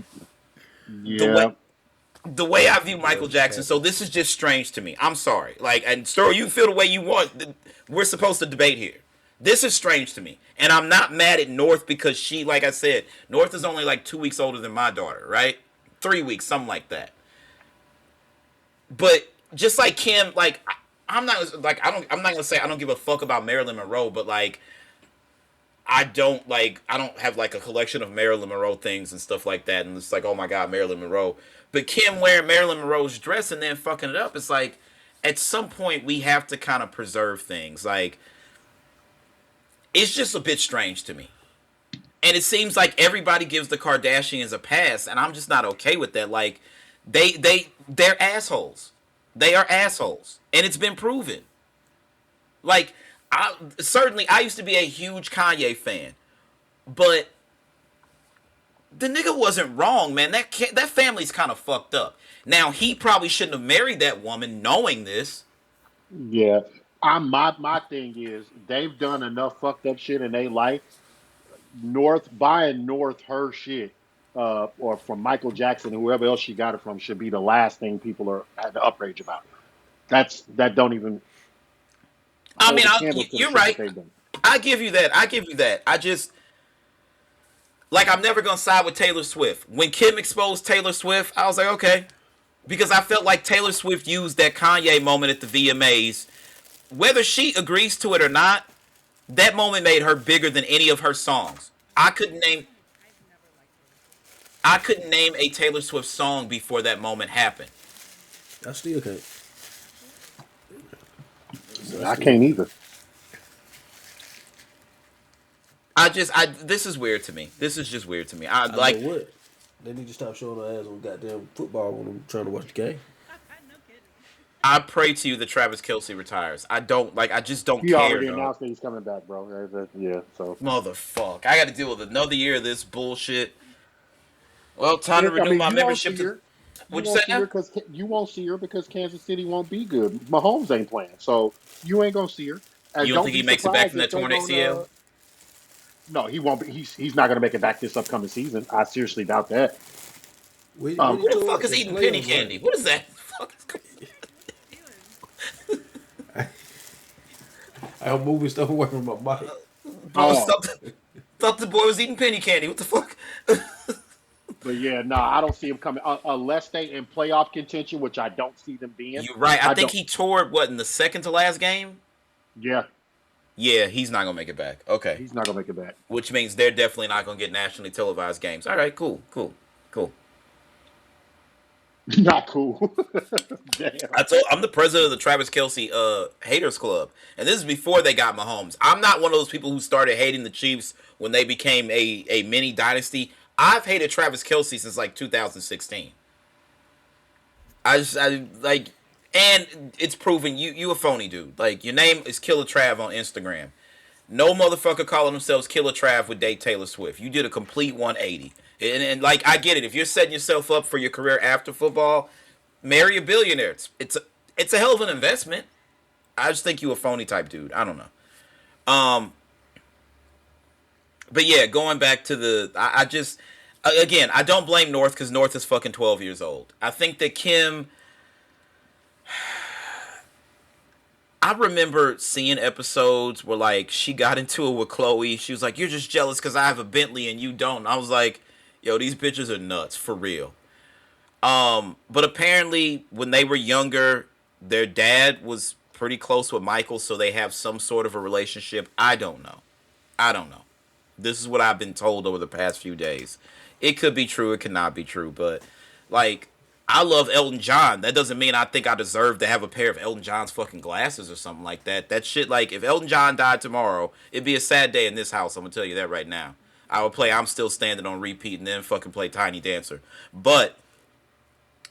the way Yeah. the way I view Michael Jackson. So this is just strange to me. I'm sorry. Like, and so you feel the way you want. We're supposed to debate here. This is strange to me, and I'm not mad at North because she, like I said, North is only like 2 weeks older than my daughter, right? 3 weeks, something like that. But just like Kim, like I'm not like I'm not gonna say I don't give a fuck about Marilyn Monroe, but like I don't have like a collection of Marilyn Monroe things and stuff like that, and it's like oh my god Marilyn Monroe. But Kim wearing Marilyn Monroe's dress and then fucking it up, it's like at some point we have to kind of preserve things. Like it's just a bit strange to me. And it seems like everybody gives the Kardashians a pass, and I'm just not okay with that. Like they're assholes. They are assholes, and it's been proven. Like I used to be a huge Kanye fan, but the nigga wasn't wrong, man. That family's kind of fucked up. Now he probably shouldn't have married that woman knowing this. Yeah. My thing is they've done enough fucked up shit in their life. North buying North her shit, or from Michael Jackson, whoever else she got it from, should be the last thing people are had to outrage about. That don't even I mean, hold a candle to the you're shit that right. they've done. I give you that. I give you that. I just like I'm never gonna side with Taylor Swift. When Kim exposed Taylor Swift, I was like, okay, because I felt like Taylor Swift used that Kanye moment at the VMAs. Whether she agrees to it or not, that moment made her bigger than any of her songs. I've never liked Taylor Swift. I couldn't name a Taylor Swift song before that moment happened. I still can't. I I still can't can't. either. I this is weird to me. This is just weird to me. I I know like what. They need to stop showing their ass on goddamn football when I'm trying to watch the game. No kidding. I pray to you that Travis Kelsey retires. I don't like I just don't He care, already dog. announced that he's coming back, bro. Yeah, so Motherfuck. I gotta deal with another year of this bullshit. Well, time to I renew mean, my you won't membership see to her. You what'd you won't say see her now? because you won't see her because Kansas City won't be good. Mahomes ain't playing, so you ain't gonna see her. And You don't don't think he be makes it back surprised from if that they torn don't. ACL? No, he won't be. He's not gonna make it back this upcoming season. I seriously doubt that. What he Who the Um, fuck told is in the eating penny playoffs, right? candy? What is that? Fuck is What's Steelers? I'm moving stuff away from my mic. Boy, oh, thought the boy was eating penny candy. What the fuck? but yeah, no, I don't see him coming unless they in playoff contention, which I don't see them being. You're right. I I think don't. he tore what in the second to last game. Yeah, Yeah, he's not gonna make it back. Okay, he's not gonna make it back. which means they're definitely not gonna get nationally televised games. All right, cool, cool, cool. Not cool. Damn. I'm the president of the Travis Kelsey haters club, and this is before they got Mahomes. I'm not one of those people who started hating the Chiefs when they became a mini dynasty. I've hated Travis Kelsey since like 2016. I like, and it's proven you a phony dude. Like your name is Killer Trav on Instagram. No motherfucker calling themselves Killer Trav would date Taylor Swift. You did a complete 180. And like I get it. If you're setting yourself up for your career after football, marry a billionaire. It's a hell of an investment. I just think you a phony type dude. I don't know. But yeah, going back to I just again I don't blame North because North is fucking 12 years old. I think that Kim. I remember seeing episodes where like she got into it with Chloe. She was like, "You're just jealous because I have a Bentley and you don't." And I was like, "Yo, these bitches are nuts for real." But apparently when they were younger, their dad was pretty close with Michael, so they have some sort of a relationship. I don't know. I don't know. This is what I've been told over the past few days. It could be true, it cannot be true, but like I love Elton John. That doesn't mean I think I deserve to have a pair of Elton John's fucking glasses or something like that. That shit, like, if Elton John died tomorrow, it'd be a sad day in this house. I'm gonna tell you that right now. I would play I'm Still Standing on repeat and then fucking play Tiny Dancer. But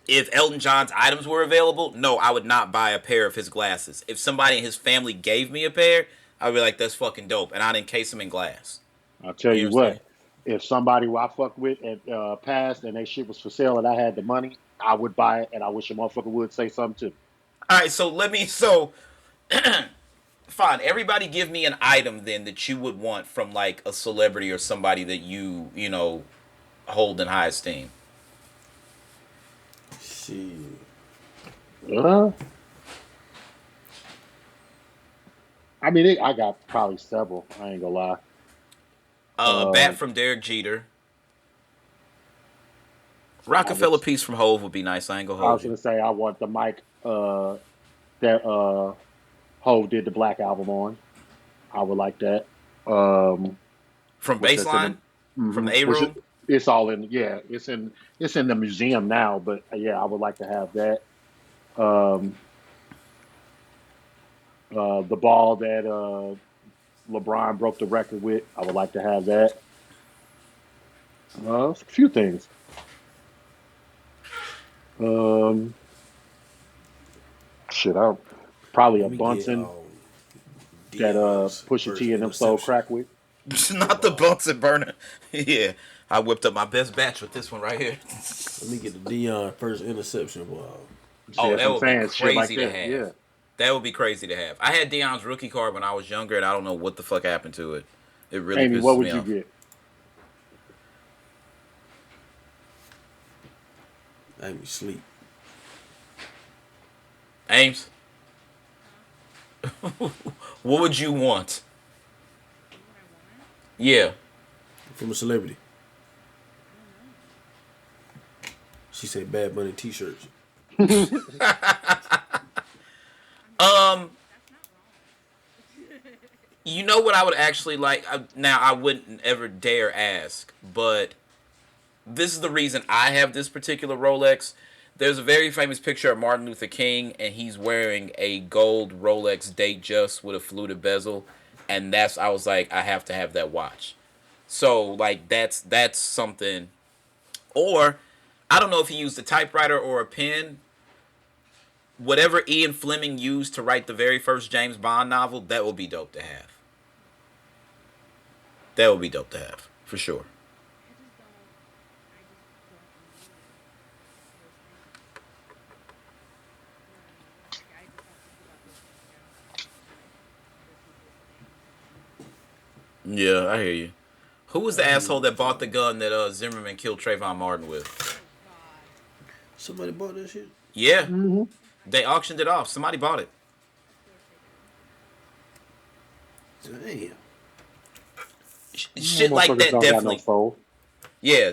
if Elton John's items were available, no, I would not buy a pair of his glasses. If somebody in his family gave me a pair, I'd be like, that's fucking dope. And I'd encase them in glass. I'll tell You know you what I'm saying? what, if somebody who I fucked with and passed and they shit was for sale and I had the money, I would buy it, and I wish a motherfucker would say something too. All right, so fine. Everybody give me an item then that you would want from like a celebrity or somebody that you know, hold in high esteem. Shit. Uh, I mean, I got probably several. I ain't gonna lie. A bat Um, from Derek Jeter. I would. Rockefeller piece from Hove would be nice. I ain't gonna I hold was you. gonna say I want the mic that Hove did the Black album on. I would like that. Um, From which that's in Baseline, the from the A which Room. it's all in. Yeah, it's in the museum now. But yeah, I would like to have that. Um, the ball that LeBron broke the record with. I would like to have that. A few things. Um, shit, I probably Let a me get Bunsen that Dion's Pusha first T and them sold interception. crack with. Not the Ball. Bunsen burner. Yeah, I whipped up my best batch with this one right here. Let me get the Dion first interception ball. See, Oh, that's that what I'm would be saying. Shit like crazy to that. have. Yeah. That would be crazy to have. I had Dion's rookie card when I was younger, and I don't know what the fuck happened to it. It really Amy, what pisses would me you off. get? I me sleep. Ames, Huh? what would you want? What would I want? Yeah. From a celebrity. I don't know. She said Bad Bunny t-shirts. I mean, Um, that's not wrong. you know what I would actually like? Now, I wouldn't ever dare ask, but this is the reason I have this particular Rolex. There's a very famous picture of Martin Luther King, and he's wearing a gold Rolex Datejust with a fluted bezel, and that's I was like, I have to have that watch. So like that's something. Or I don't know if he used a typewriter or a pen. Whatever Ian Fleming used to write the very first James Bond novel, that would be dope to have. That would be dope to have for sure. I just don't. I just don't need those things. You know what I mean? Like I just don't think about those things around other people's things. Yeah, I hear you. Who was the I hear asshole you. that bought the gun that Zimmerman killed Trayvon Martin with? Oh God. Somebody bought that shit? Yeah, hmm they auctioned it off. Somebody bought it. Of course they did. Damn. No Shit like motherfuckers that don't got no definitely. soul. Yeah,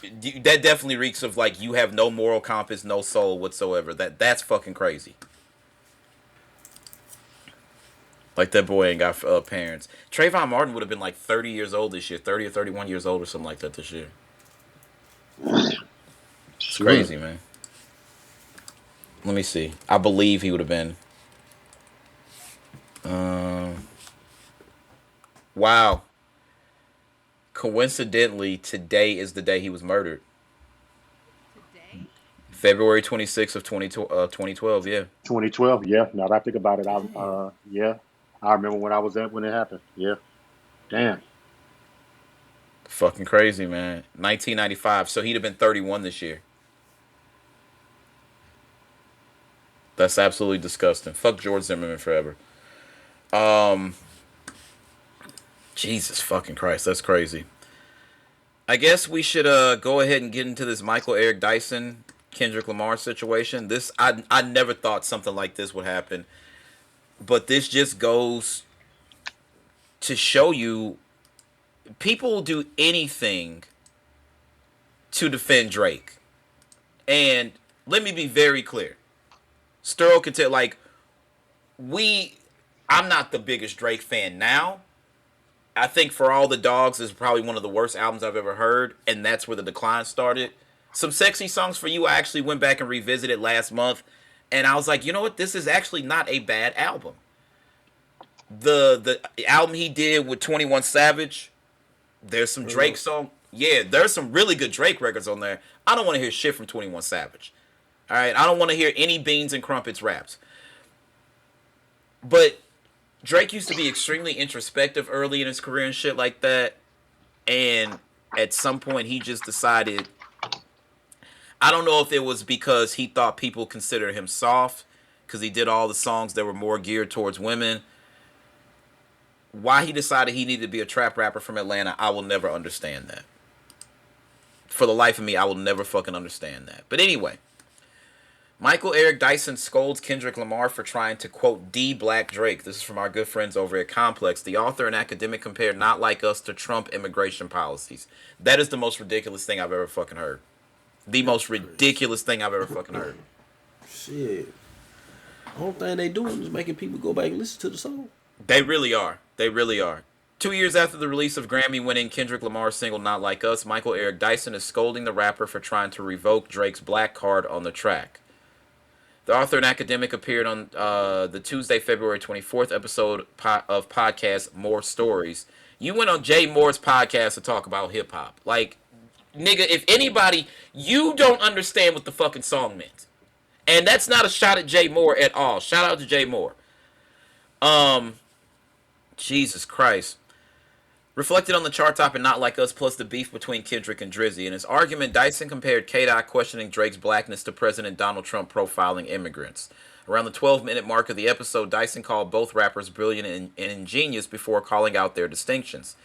that definitely reeks of like you have no moral compass, no soul whatsoever. That's fucking crazy. Like that boy ain't got parents. Trayvon Martin would have been like 30 years old this year, 30 or 31 years old or something like that this year. It's Shit. crazy, man. Let me see. I believe he would have been. Um, wow. Coincidentally, today is the day he was murdered. Today? February 26th of 2012, yeah. 2012. Yeah. Now that I think about it, Damn. yeah, I remember when I was at when it happened. Yeah. Damn. Fucking crazy, man. 1995, so he'd have been 31 this year. That's absolutely disgusting. Fuck George Zimmerman forever. Um, Jesus fucking Christ, that's crazy. I guess we should go ahead and get into this Michael Eric Dyson Kendrick Lamar situation. This I never thought something like this would happen, but this just goes to show you people will do anything to defend Drake. And let me be very clear. Sterl can tell we I'm not the biggest Drake fan now. I think For All the Dogs is probably one of the worst albums I've ever heard, and that's where the decline started. Some Sexy Songs for You, I actually went back and revisited last month, and I was like, you know what? This is actually not a bad album. The album he did with 21 Savage, there's some Drake Hello. song. Yeah, there's some really good Drake records on there. I don't want to hear shit from 21 Savage. All right, I don't want to hear any Beans and Crumpets raps. But Drake used to be extremely introspective early in his career and shit like that. And at some point, he just decided. I don't know if it was because he thought people considered him soft because he did all the songs that were more geared towards women. Why he decided he needed to be a trap rapper from Atlanta, I will never understand that. For the life of me, I will never fucking understand that. But anyway, Michael Eric Dyson scolds Kendrick Lamar for trying to, quote, de-black Drake. This is from our good friends over at Complex. The author and academic compared Not Like Us to Trump immigration policies. That is the most ridiculous thing I've ever fucking heard. The most That's crazy. ridiculous thing I've ever fucking heard. Shit. The whole thing they doing is making people go back and listen to the song. They really are. They really are. 2 years after the release of Grammy-winning Kendrick Lamar's single Not Like Us, Michael Eric Dyson is scolding the rapper for trying to revoke Drake's black card on the track. The author and academic appeared on the Tuesday, February 24th episode of podcast More Stories. You went on Jay Moore's podcast to talk about hip hop. Like, nigga, if anybody, you don't understand what the fucking song meant. And that's not a shot at Jay Moore at all. Shout out to Jay Moore. Um, Jesus Christ. Reflected on the chart top and Not Like Us, plus the beef between Kendrick and Drizzy. In his argument, Dyson compared K-Dot questioning Drake's blackness to President Donald Trump profiling immigrants. Around the 12-minute mark of the episode, Dyson called both rappers brilliant and ingenious before calling out their distinctions.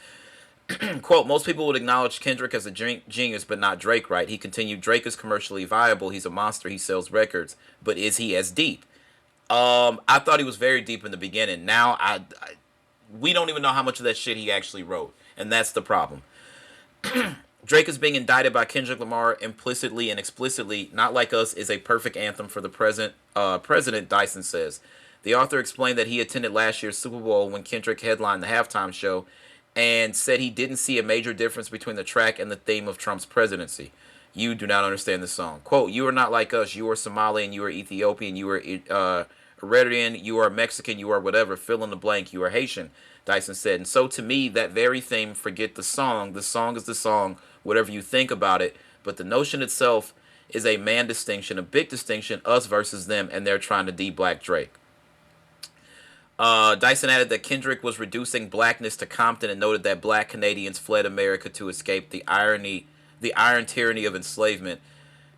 Quote, most people would acknowledge Kendrick as a genius, but not Drake, right? He continued, Drake is commercially viable, he's a monster, he sells records, but is he as deep? I thought he was very deep in the beginning. Now, we don't even know how much of that shit he actually wrote, and that's the problem. Drake is being indicted by Kendrick Lamar implicitly and explicitly. Not Like Us is a perfect anthem for the president, Dyson says. The author explained that he attended last year's Super Bowl when Kendrick headlined the halftime show and said he didn't see a major difference between the track and the theme of Trump's presidency. You do not understand the song. Quote, you are not like us. You are Somalian, you are Ethiopian, you are Eritrean, you are Mexican, you are whatever. Fill in the blank, you are Haitian, Dyson said. And so to me, that very theme, forget the song. The song is the song, whatever you think about it. But the notion itself is a man distinction, a big distinction, us versus them, and they're trying to de-black Drake. Dyson added that Kendrick was reducing blackness to Compton and noted that black Canadians fled America to escape the iron tyranny of enslavement.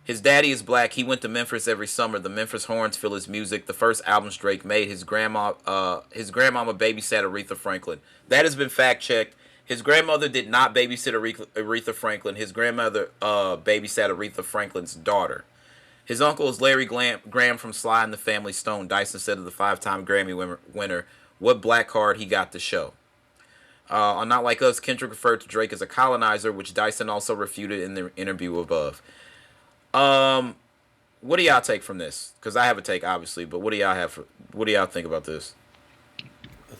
His daddy is black. He went to Memphis every summer. The Memphis Horns fill his music. The first albums Drake made, his grandmama babysat Aretha Franklin. That has been fact checked. His grandmother did not babysit Aretha Franklin. His grandmother babysat Aretha Franklin's daughter. His uncle is Larry Graham from Sly and the Family Stone. Dyson said of the five-time Grammy winner, what black card he got to show. On Not Like Us, Kendrick referred to Drake as a colonizer, which Dyson also refuted in the interview above. What do y'all take from this? Because I have a take, obviously, but what do y'all have? What do y'all think about this?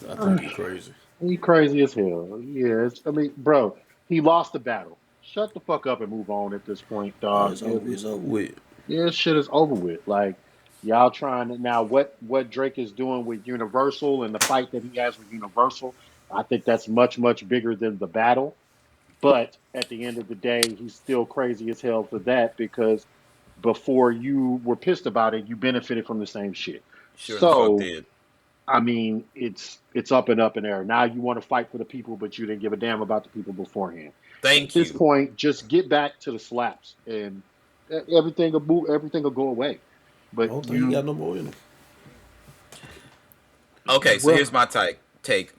I think he crazy. He crazy as hell. Yes, I mean, bro, he lost the battle. Shut the fuck up and move on at this point, dog. It's over with. Yeah, shit is over with. Like y'all trying to now what Drake is doing with Universal and the fight that he has with Universal. I think that's much bigger than the battle. But at the end of the day, he's still crazy as hell for that because before you were pissed about it, you benefited from the same shit. Sure the fuck So did. I mean, it's up in air. Now you want to fight for the people, but you didn't give a damn about the people beforehand. At Thank this you. point, just get back to the slaps, and everything will move. Everything will go away. I But don't think he you, got no more in him. Okay, so well, here's my take.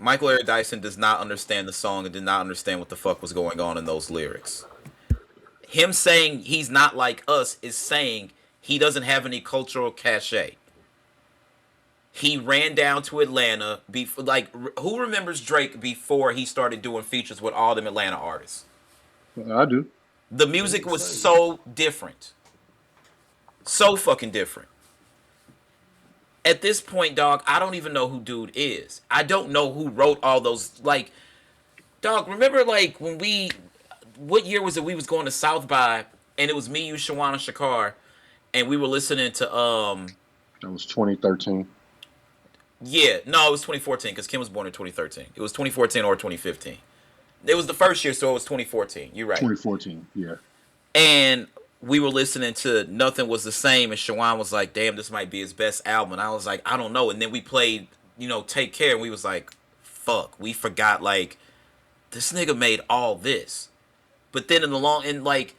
Michael Eric Dyson does not understand the song and did not understand what the fuck was going on in those lyrics. Him saying he's not like us is saying he doesn't have any cultural cachet. He ran down to Atlanta. Like, who remembers Drake before he started doing features with all them Atlanta artists? I do. The It ain't music the was same. so different. So fucking different. At this point, dog, I don't even know who dude is. I don't know who wrote all those. Like, Dog, remember like when what year was it? We was going to South by, and it was me, you, Shawana, Shakar, and we were listening to That was 2013. yeah, no, it was 2014 because Kim was born in 2013. It was 2014 or 2015. It was the first year, so it was 2014. You're right. 2014. Yeah. And we were listening to Nothing Was the Same, and Shawan was like, damn, this might be his best album. And I was like, I don't know. And then we played, Take Care, and we was like, fuck, we forgot, like, this nigga made all this. But then like,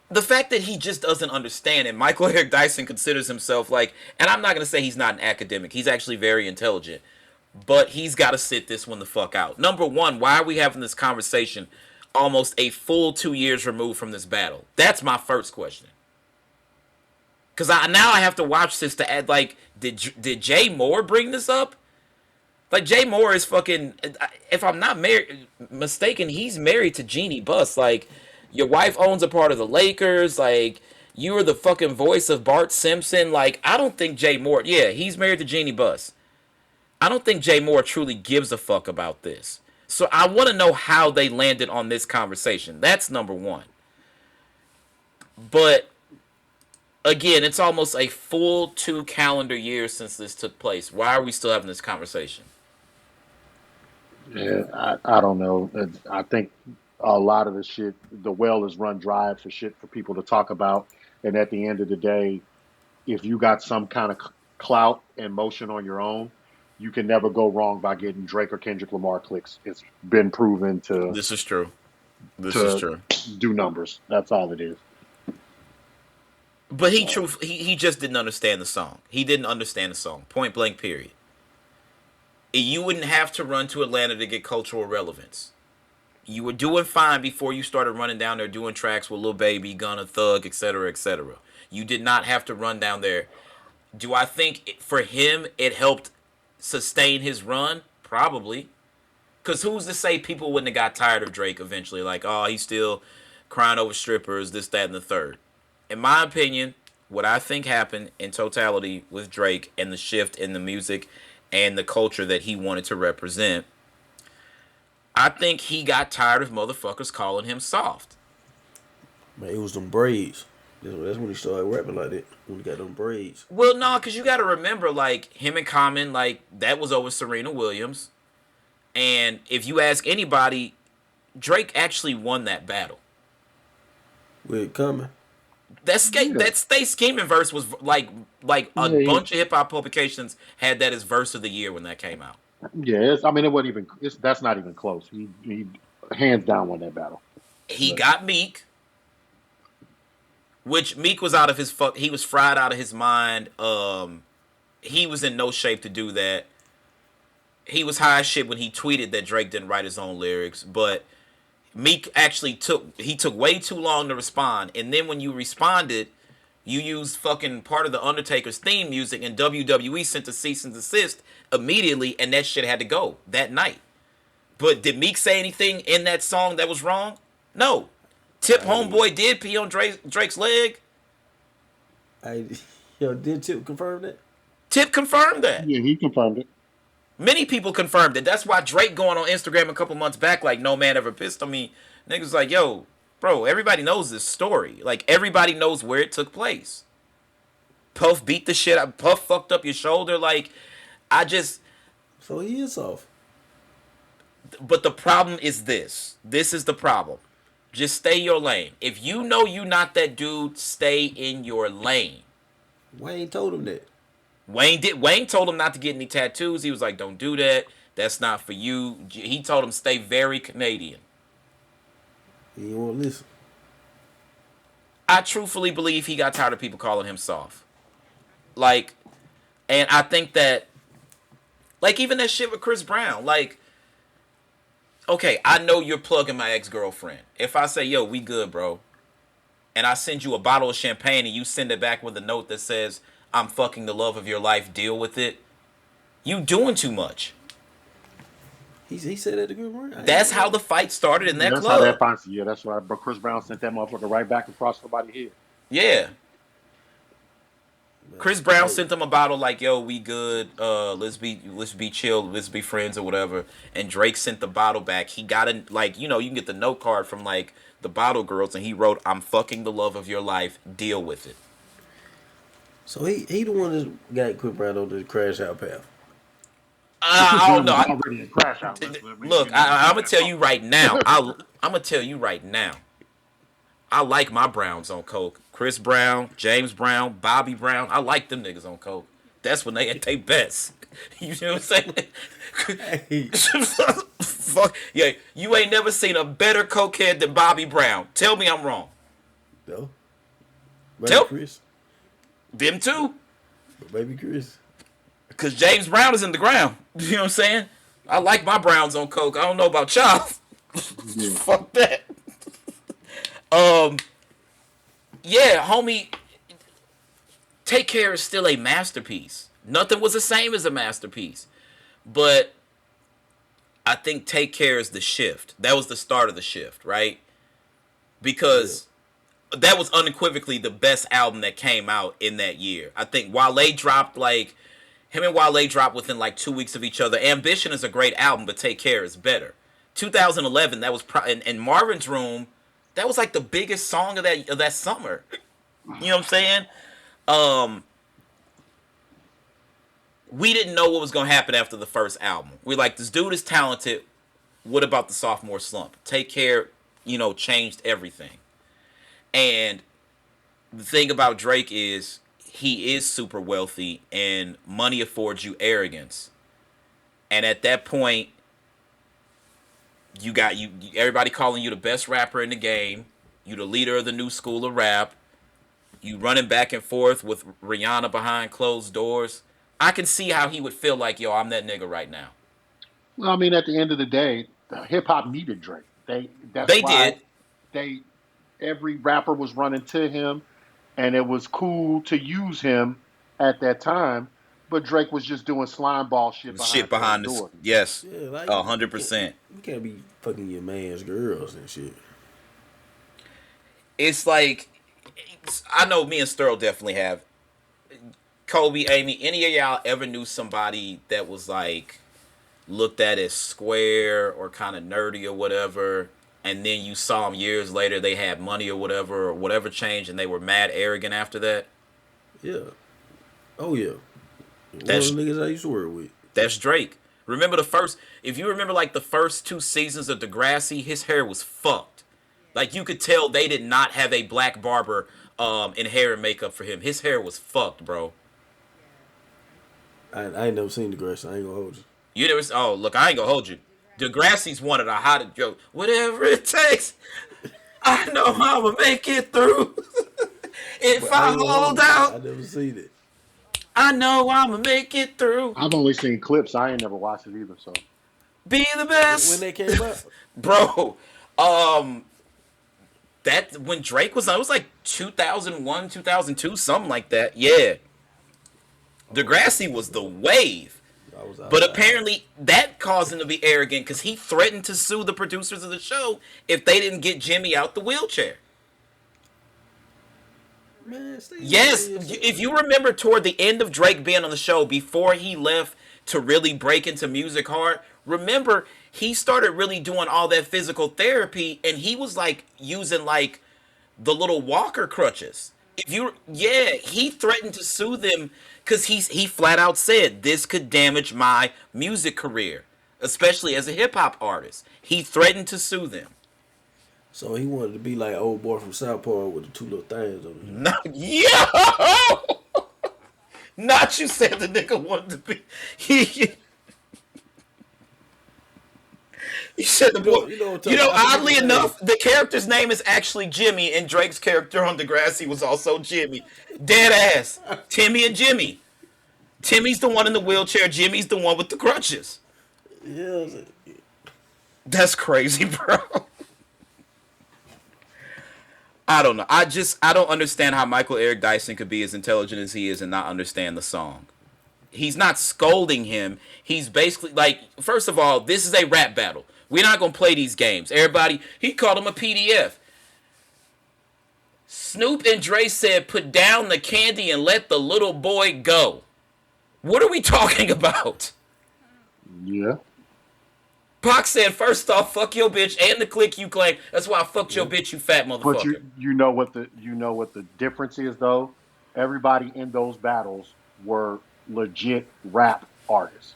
the fact that he just doesn't understand, and Michael Eric Dyson considers himself like, and I'm not going to say he's not an academic, he's actually very intelligent, but he's got to sit this one the fuck out. Number one, why are we having this conversation almost a full 2 years removed from this battle? That's my first question. Because now I have to watch this to add, like, did Jay Moore bring this up? Like, Jay Moore is fucking, if I'm not mistaken, he's married to Jeannie Buss. Like, your wife owns a part of the Lakers. Like, you are the fucking voice of Bart Simpson. Like, I don't think Jay Moore, yeah, he's married to Jeannie Buss. I don't think Jay Moore truly gives a fuck about this. So I want to know how they landed on this conversation. That's number one. But again, it's almost a full 2 calendar years since this took place. Why are we still having this conversation? Yeah, I don't know. I think a lot of the shit, the well is run dry for shit for people to talk about. And at the end of the day, if you got some kind of clout and motion on your own, you can never go wrong by getting Drake or Kendrick Lamar clicks. It's been proven This is true. This is to true. do numbers. That's all it is. But he just didn't understand the song. He didn't understand the song. Point blank, period. You wouldn't have to run to Atlanta to get cultural relevance. You were doing fine before you started running down there doing tracks with Lil Baby, Gunna, Thug, etc., etc. You did not have to run down there. Do I think for him it helped sustain his run? Probably. Because who's to say people wouldn't have got tired of Drake eventually? Like, oh, he's still crying over strippers, this, that, and the third. In my opinion, what I think happened in totality with Drake and the shift in the music and the culture that he wanted to represent, I think he got tired of motherfuckers calling him soft. Man, it was them braids. That's when he started rapping like that. When he got them braids. Well, no, because you got to remember, like, him and Common, like, that was over Serena Williams. And if you ask anybody, Drake actually won that battle. With coming. That Yeah. Stay Scheming verse was like a Yeah, bunch of hip hop publications had that as verse of the year when that came out. yeah. I mean, it wasn't even. That's not even close. He hands down won that battle. He But got Meek, which Meek was out of his fuck. He was fried out of his mind. He was in no shape to do that. He was high as shit when he tweeted that Drake didn't write his own lyrics, but Meek actually took way too long to respond, and then when you responded, you used fucking part of the Undertaker's theme music, and WWE sent a cease and desist immediately, and that shit had to go that night. But did Meek say anything in that song that was wrong? No. Tip Homeboy did pee on Drake's leg. I Yo, did Tip confirm that? Tip confirmed that. yeah, he confirmed it. Many people confirmed it. That's why Drake going on Instagram a couple months back like, no man ever pissed on me. Niggas like, yo, bro, everybody knows this story. Like, everybody knows where it took place. Puff beat the shit out. Puff fucked up your shoulder. Like, I just... So he is off. But the problem is this. This is the problem. Just stay your lane. If you know you not that dude, stay in your lane. Wayne told him that. Wayne told him not to get any tattoos. He was like, don't do that. That's not for you. He told him stay very Canadian. He didn't want to listen. I truthfully believe he got tired of people calling him soft. Like, and I think that, like, even that shit with Chris Brown, like, okay, I know you're plugging my ex-girlfriend. If I say, yo, we good, bro, and I send you a bottle of champagne and you send it back with a note that says, I'm fucking the love of your life, deal with it, you doing too much. He said that to Chris Brown. That's how the fight started in that That's club. how that finds. Yeah, that's why. But Chris Brown sent that motherfucker right back across somebody's head. Yeah. Chris Brown Like, sent them a bottle like, "Yo, we good. Let's be chill. Let's be friends or whatever." And Drake sent the bottle back. He got a like, you can get the note card from like the bottle girls, and he wrote, "I'm fucking the love of your life. Deal with it." so he the one that got Chris Brown on the crash out path. Because I dude don't know. was already in crash out. Look, I'm gonna tell you right now. I'm gonna tell you right now. I like my Browns on coke. Chris Brown, James Brown, Bobby Brown. I like them niggas on coke. That's when they at their best. You know what I'm saying? Hey, Fuck yeah! You ain't never seen a better cokehead than Bobby Brown. Tell me I'm wrong. no, baby Tell Chris, them too, but baby Chris. because James Brown is in the ground. You know what I'm saying? I like my Browns on coke. I don't know about y'all. Yeah. Fuck that. Yeah, homie. Take Care is still a masterpiece. Nothing was the same as a masterpiece, but I think Take Care is the shift. That was the start of the shift, right? Because that was unequivocally the best album that came out in that year. I think Wale dropped like him and Wale dropped within like 2 weeks of each other. Ambition is a great album, but Take Care is better. 2011, that was in Marvin's Room. That was like the biggest song of that summer. You know what I'm saying? We didn't know what was gonna happen after the first album. We're like, this dude is talented. What about the sophomore slump? Take Care, changed everything. And the thing about Drake is he is super wealthy and money affords you arrogance. And at that point, you got everybody calling you the best rapper in the game. You the leader of the new school of rap. You running back and forth with Rihanna behind closed doors. I can see how he would feel like, yo, I'm that nigga right now. Well, I mean, at the end of the day, hip hop needed Drake. That's They why did. they every rapper was running to him, and it was cool to use him at that time. But Drake was just doing slime ball shit Shit behind closed behind this. doors. Yes. Yeah, like you can't, 100%. you can't be fucking your man's girls and shit. It's like, I know me and Sterl definitely have. Kobe, Amy, any of y'all ever knew somebody that was like looked at as square or kind of nerdy or whatever, and then you saw them years later, they had money or whatever changed, and they were mad arrogant after that? Yeah. Oh yeah. One That's of the niggas I used to work with. that's Drake. Remember if you remember like the first 2 seasons of Degrassi, his hair was fucked. Like you could tell they did not have a black barber in hair and makeup for him. His hair was fucked, bro. I ain't never seen the grass. I ain't gonna hold you. You never. Oh, look, I ain't gonna hold you. Degrassi's one of the hottest. Yo, whatever it takes, I know I'ma make it through. If But I ain't gonna hold you. I out, never seen it. I know I'ma make it through. I've only seen clips. I ain't never watched it either. So Be the When best, they came out, bro. That when Drake was on, it was like 2001, 2002, something like that. Yeah, Degrassi was the wave. I was But outside. apparently that caused him to be arrogant because he threatened to sue the producers of the show if they didn't get Jimmy out the wheelchair. Man, stay Yes, if you remember toward the end of Drake being on the show, before he left to really break into music hard, remember he started really doing all that physical therapy, and he was like using like the little walker crutches. He threatened to sue them because he flat out said this could damage my music career, especially as a hip hop artist. He threatened to sue them. So he wanted to be like old boy from South Park with the two little things on him. Not, yo! Not you said the nigga wanted to be. You said the boy. Oddly enough, the character's name is actually Jimmy, and Drake's character on Degrassi was also Jimmy. Dead ass. Timmy and Jimmy. Timmy's the one in the wheelchair. Jimmy's the one with the crutches. Yeah. That's crazy, bro. I don't know. I don't understand how Michael Eric Dyson could be as intelligent as he is and not understand the song. He's not scolding him. He's basically like, first of all, this is a rap battle. We're not going to play these games. Everybody, he called him a PDF. Snoop and Dre said, "Put down the candy and let the little boy go." What are we talking about? Yeah. Pac said, "First off, fuck your bitch and the clique you claim. That's why I fucked your Yeah. bitch, you fat But motherfucker." you know what the difference is though. Everybody in those battles were legit rap artists.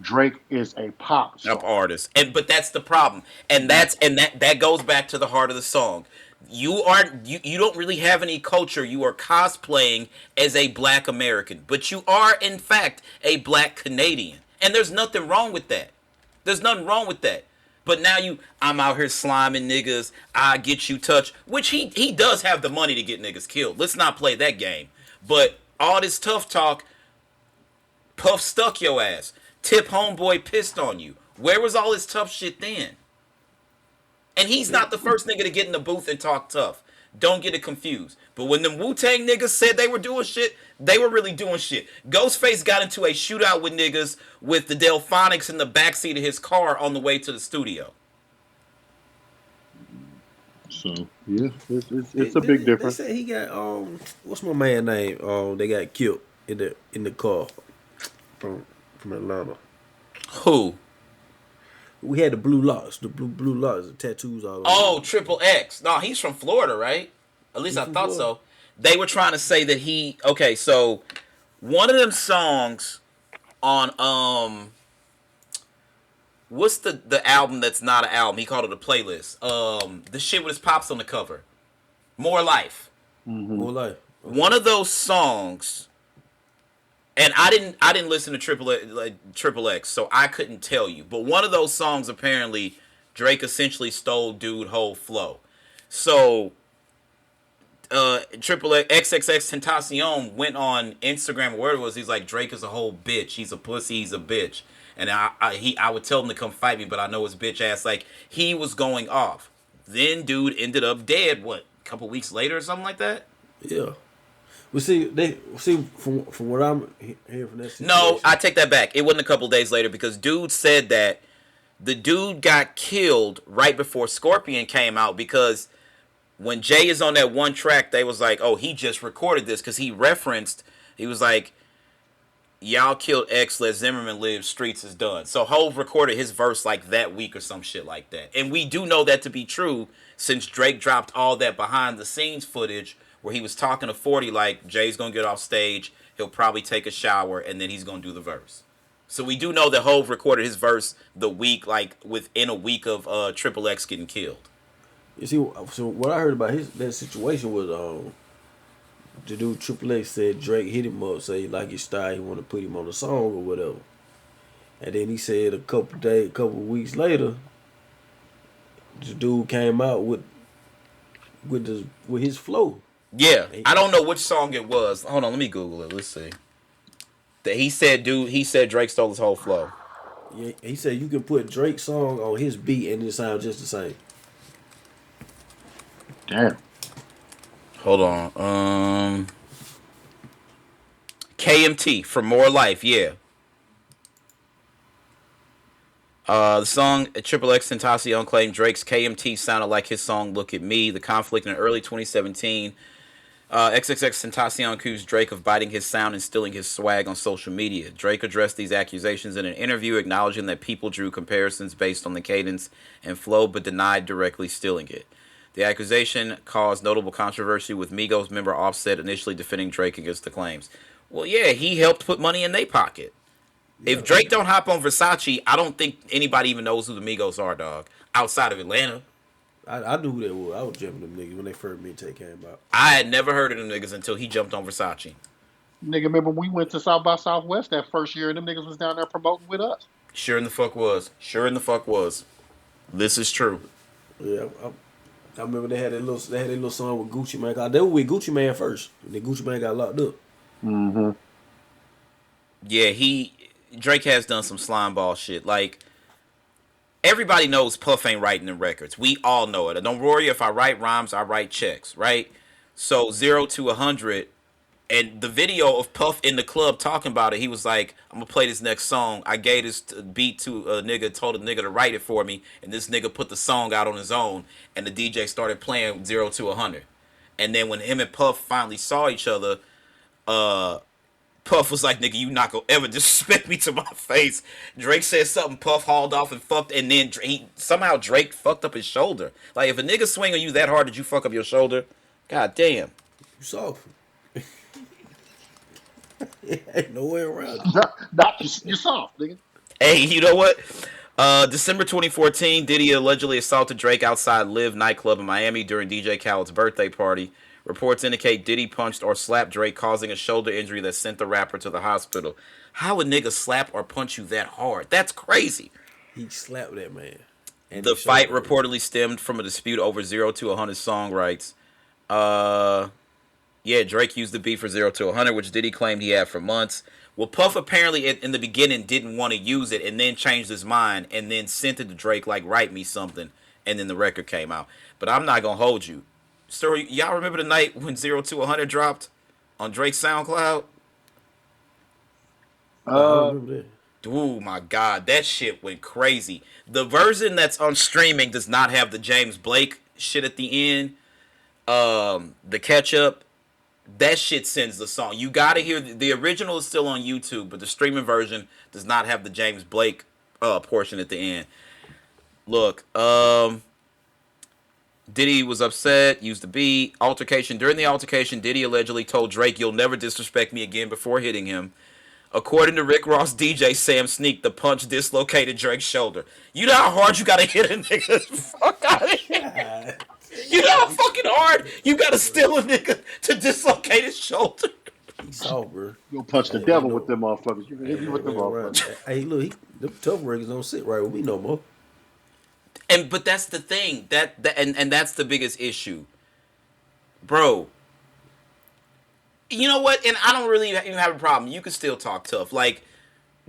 Drake is a pop Up star. artists, but that's the problem, and You that goes back to the heart of the song. You don't really have any culture. You are cosplaying as a black American, but you are in fact a black Canadian, and there's nothing wrong with that. There's nothing wrong with that. But now I'm out here sliming niggas. I get you touched, which he does have the money to get niggas killed. Let's not play that game. But all this tough talk, Puff stuck your ass. Tip homeboy pissed on you. Where was all this tough shit then? And he's not the first nigga to get in the booth and talk tough. Don't get it confused. But when them Wu-Tang niggas said they were doing shit, they were really doing shit. Ghostface got into a shootout with niggas with the Delphonics in the backseat of his car on the way to the studio. So yeah, it's a big They difference. say he got what's my man name? They got killed in the car from Atlanta. Who? We had the blue locks, the blue locks, the tattoos all over. Oh, Triple X. No, he's from Florida, right? At least He I from thought Florida? so. They were trying to say that he. Okay, so one of them songs on what's the album that's not an album? He called it a playlist. The shit with his pops on the cover. More Life. Mm-hmm. More life. Okay. One of those songs, and I didn't listen to Triple X, so I couldn't tell you. But one of those songs apparently Drake essentially stole dude whole flow. So Triple X XXX Tentacion went on Instagram or where it was. He's like, Drake is a whole bitch. He's a pussy. He's a bitch. And I would tell him to come fight me, but I know his bitch ass. Like, he was going off. Then dude ended up dead. What, a couple weeks later or something like that? Yeah. We see from what I'm hearing from that situation. No, I take that back. It wasn't a couple days later because dude said that the dude got killed right before Scorpion came out because when Jay is on that one track, they was like, oh, he just recorded this because he was like, y'all killed X, let Zimmerman live, streets is done. So Hove recorded his verse like that week or some shit like that. And we do know that to be true since Drake dropped all that behind the scenes footage where he was talking to 40 like, Jay's going to get off stage, he'll probably take a shower, and then he's going to do the verse. So we do know that Hove recorded his verse the week, like within a week of Triple X getting killed. You see, so what I heard about that situation was the dude Triple X said Drake hit him up, say he like his style, he want to put him on a song or whatever. And then he said a couple weeks later, the dude came out with his flow. Yeah, I don't know which song it was. Hold on, let me Google it. Let's see. That he said Drake stole his whole flow. Yeah, he said you can put Drake's song on his beat and it sounds just the same. Damn. Hold on. KMT for More Life, yeah. The song Triple X Tentacion claimed Drake's KMT sounded like his song Look at Me. The conflict in early 2017. XXX Tentacion accused Drake of biting his sound and stealing his swag on social media. Drake addressed these accusations in an interview, acknowledging that people drew comparisons based on the cadence and flow, but denied directly stealing it. The accusation caused notable controversy, with Migos member Offset initially defending Drake against the claims. Well, yeah, he helped put money in their pocket. Yeah. If Drake don't hop on Versace, I don't think anybody even knows who the Migos are, dog. Outside of Atlanta. I knew who they were. I was jumping them niggas when they first mixtape came out. I had never heard of them niggas until he jumped on Versace. Nigga, remember we went to South by Southwest that first year and them niggas was down there promoting with us. Sure in the fuck was. This is true. Yeah, I remember they had that little song with Gucci Mane. They were with Gucci Mane first. And then Gucci Mane got locked up. Mm-hmm. Yeah, Drake has done some slime ball shit. Like, everybody knows Puff ain't writing the records. We all know it. Don't worry, if I write rhymes, I write checks, right? So 0 to 100, and the video of Puff in the club talking about it, he was like, I'm gonna play this next song. I gave this beat to a nigga, told a nigga to write it for me, and this nigga put the song out on his own, and the DJ started playing 0 to 100. And then when him and Puff finally saw each other, uh, Puff was like, "Nigga, you not gonna ever disrespect me to my face." Drake said something. Puff hauled off and fucked, and then somehow Drake fucked up his shoulder. Like, if a nigga swing on you that hard, did you fuck up your shoulder? God damn. You soft. Ain't no way around it. Not you soft, nigga. Hey, you know what? December 2014, Diddy allegedly assaulted Drake outside Live nightclub in Miami during DJ Khaled's birthday party. Reports indicate Diddy punched or slapped Drake, causing a shoulder injury that sent the rapper to the hospital. How would nigga slap or punch you that hard? That's crazy. He slapped that man. And The fight reportedly stemmed from a dispute over 0 to 100 song rights. Yeah, Drake used the beat for 0 to 100, which Diddy claimed he had for months. Well, Puff apparently in the beginning didn't want to use it and then changed his mind and then sent it to Drake like, write me something, and then the record came out. But I'm not going to hold you. Story, y'all remember the night when 0 to 100 dropped on Drake's SoundCloud? I don't remember that. Oh my God, that shit went crazy. The version that's on streaming does not have the James Blake shit at the end. The catch up. That shit sends the song. You gotta hear the original is still on YouTube, but the streaming version does not have the James Blake portion at the end. Look, Diddy was upset, used the beat. Altercation. During the altercation, Diddy allegedly told Drake, "You'll never disrespect me again," before hitting him. According to Rick Ross DJ Sam Sneak, the punch dislocated Drake's shoulder. You know how hard you gotta hit a nigga? Fuck out of here. You know how fucking hard you gotta steal a nigga to dislocate his shoulder? He's soft, bro. You'll punch the devil with them motherfuckers. You can hit me with them motherfuckers. Hey, look, them tough records don't sit right with me no more. But that's the thing. And that's the biggest issue. Bro. You know what? And I don't really even have a problem. You can still talk tough. Like,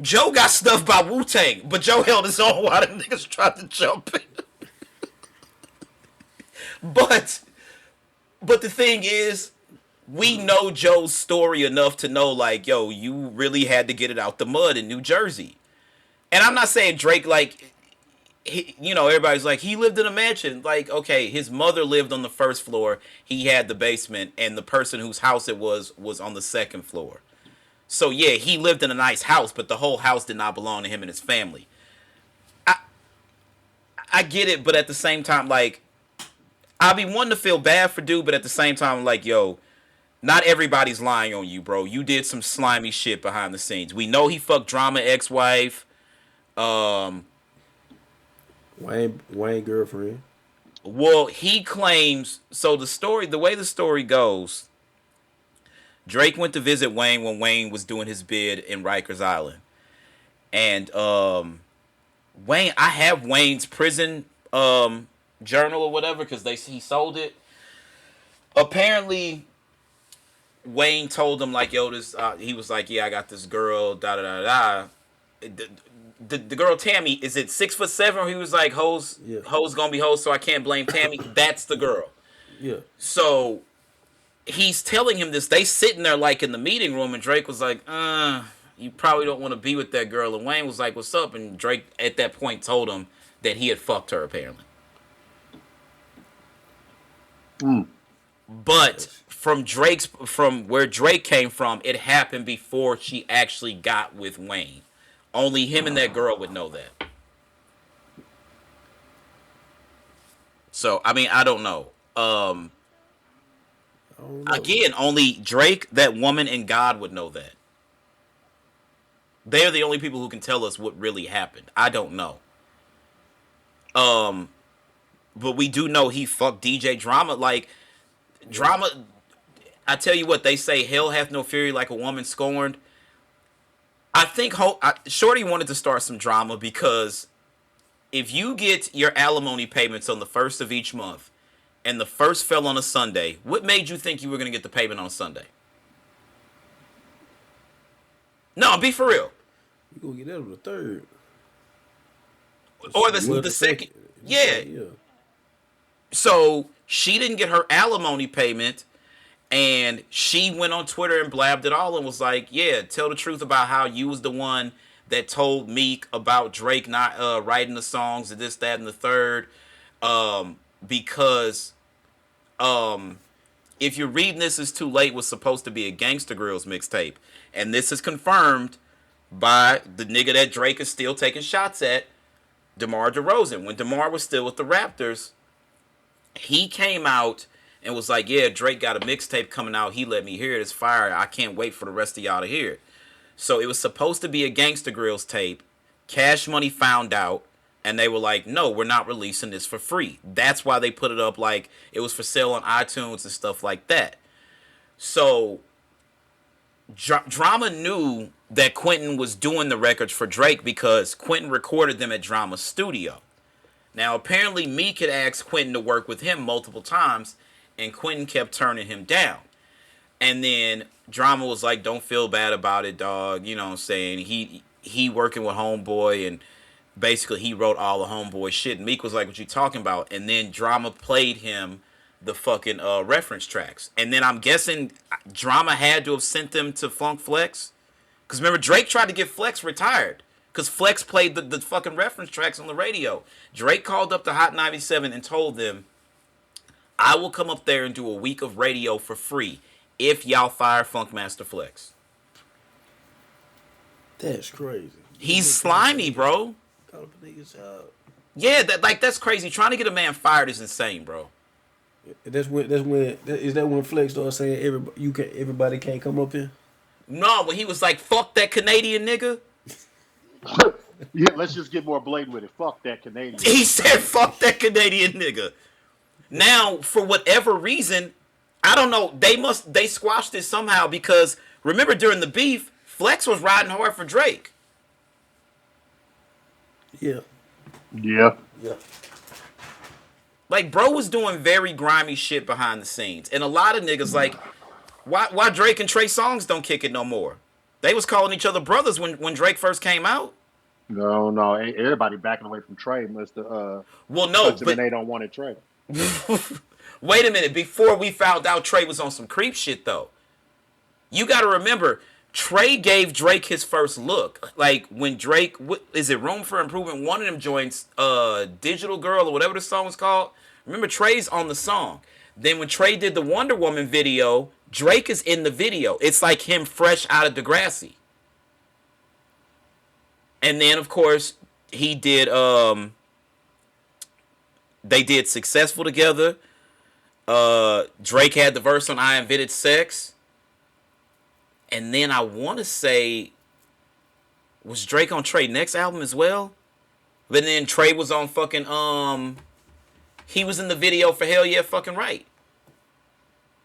Joe got stuffed by Wu-Tang, but Joe held his own while the niggas tried to jump in. But the thing is, we know Joe's story enough to know, like, yo, you really had to get it out the mud in New Jersey. And I'm not saying Drake, like, everybody's like, he lived in a mansion. Like, okay, his mother lived on the first floor. He had the basement, and the person whose house it was on the second floor. So, yeah, he lived in a nice house, but the whole house did not belong to him and his family. I get it, but at the same time, like, I'd be one to feel bad for dude, but at the same time, like, yo, not everybody's lying on you, bro. You did some slimy shit behind the scenes. We know he fucked Drama ex-wife. Wayne girlfriend. Well, he claims, so the way the story goes, Drake went to visit Wayne when Wayne was doing his bid in Rikers Island. And Wayne, I have Wayne's prison journal or whatever, because he sold it. Apparently, Wayne told him, like, yo, this he was like, yeah, I got this girl, da da da da. The girl Tammy, is it 6'7"? Or he was like, hoes gonna be hoes, so I can't blame Tammy. That's the girl. Yeah. So he's telling him this. They sitting there like in the meeting room, and Drake was like, you probably don't want to be with that girl. And Wayne was like, what's up? And Drake at that point told him that he had fucked her, apparently. But from where Drake came from, it happened before she actually got with Wayne. Only him and that girl would know that. So, I mean, I don't know. Again, only Drake, that woman, and God would know that. They're the only people who can tell us what really happened. I don't know. But we do know he fucked DJ Drama. Like, Drama, I tell you what, they say hell hath no fury like a woman scorned. I think Shorty wanted to start some drama, because if you get your alimony payments on the first of each month, and the first fell on a Sunday, what made you think you were going to get the payment on Sunday? No, be for real. You gonna get that on the third. Or the second. Yeah. So she didn't get her alimony payment, and she went on Twitter and blabbed it all and was like, yeah, tell the truth about how you was the one that told Meek about Drake not writing the songs and this, that, and the third. Because If You're Reading This Is Too Late was supposed to be a Gangsta Grills mixtape. And this is confirmed by the nigga that Drake is still taking shots at, DeMar DeRozan. When DeMar was still with the Raptors, he came out and was like, yeah, Drake got a mixtape coming out. He let me hear it. It's fire. I can't wait for the rest of y'all to hear it. So it was supposed to be a Gangsta Grills tape. Cash Money found out, and they were like, no, we're not releasing this for free. That's why they put it up like it was for sale on iTunes and stuff like that. So Drama knew that Quentin was doing the records for Drake because Quentin recorded them at Drama's studio. Now, apparently, Meek had asked Quentin to work with him multiple times, and Quentin kept turning him down. And then Drama was like, don't feel bad about it, dog. You know what I'm saying? He working with Homeboy, and basically he wrote all the Homeboy shit. And Meek was like, what you talking about? And then Drama played him the fucking reference tracks. And then I'm guessing Drama had to have sent them to Funk Flex. Because remember, Drake tried to get Flex retired. Because Flex played the fucking reference tracks on the radio. Drake called up to Hot 97 and told them, I will come up there and do a week of radio for free if y'all fire Funkmaster Flex. That's crazy. He's slimy, bro. Yeah, that's crazy. Trying to get a man fired is insane, bro. Is that when Flex started saying everybody can't come up here? No, when he was like, fuck that Canadian nigga. Yeah, let's just get more blatant with it. Fuck that Canadian. He said, fuck that Canadian nigga. Now, for whatever reason, I don't know, they squashed it somehow because remember during the beef, Flex was riding hard for Drake. Yeah. Yeah. Yeah. Like, bro was doing very grimy shit behind the scenes. And a lot of niggas like, why Drake and Trey Songz don't kick it no more? They was calling each other brothers when Drake first came out. No. Everybody backing away from Trey must well, no, but they don't want it Trey. Wait a minute. Before we found out Trey was on some creep shit, though. You got to remember, Trey gave Drake his first look. Like, when Drake, is it Room for Improvement? One of them joints, Digital Girl or whatever the song was called. Remember, Trey's on the song. Then when Trey did the Wonder Woman video, Drake is in the video. It's like him fresh out of Degrassi. And then, of course, he did, they did Successful together. Drake had the verse on I Invented Sex. And then I want to say, was Drake on Trey next album as well? But then Trey was on fucking, he was in the video for Hell Yeah Fucking Right.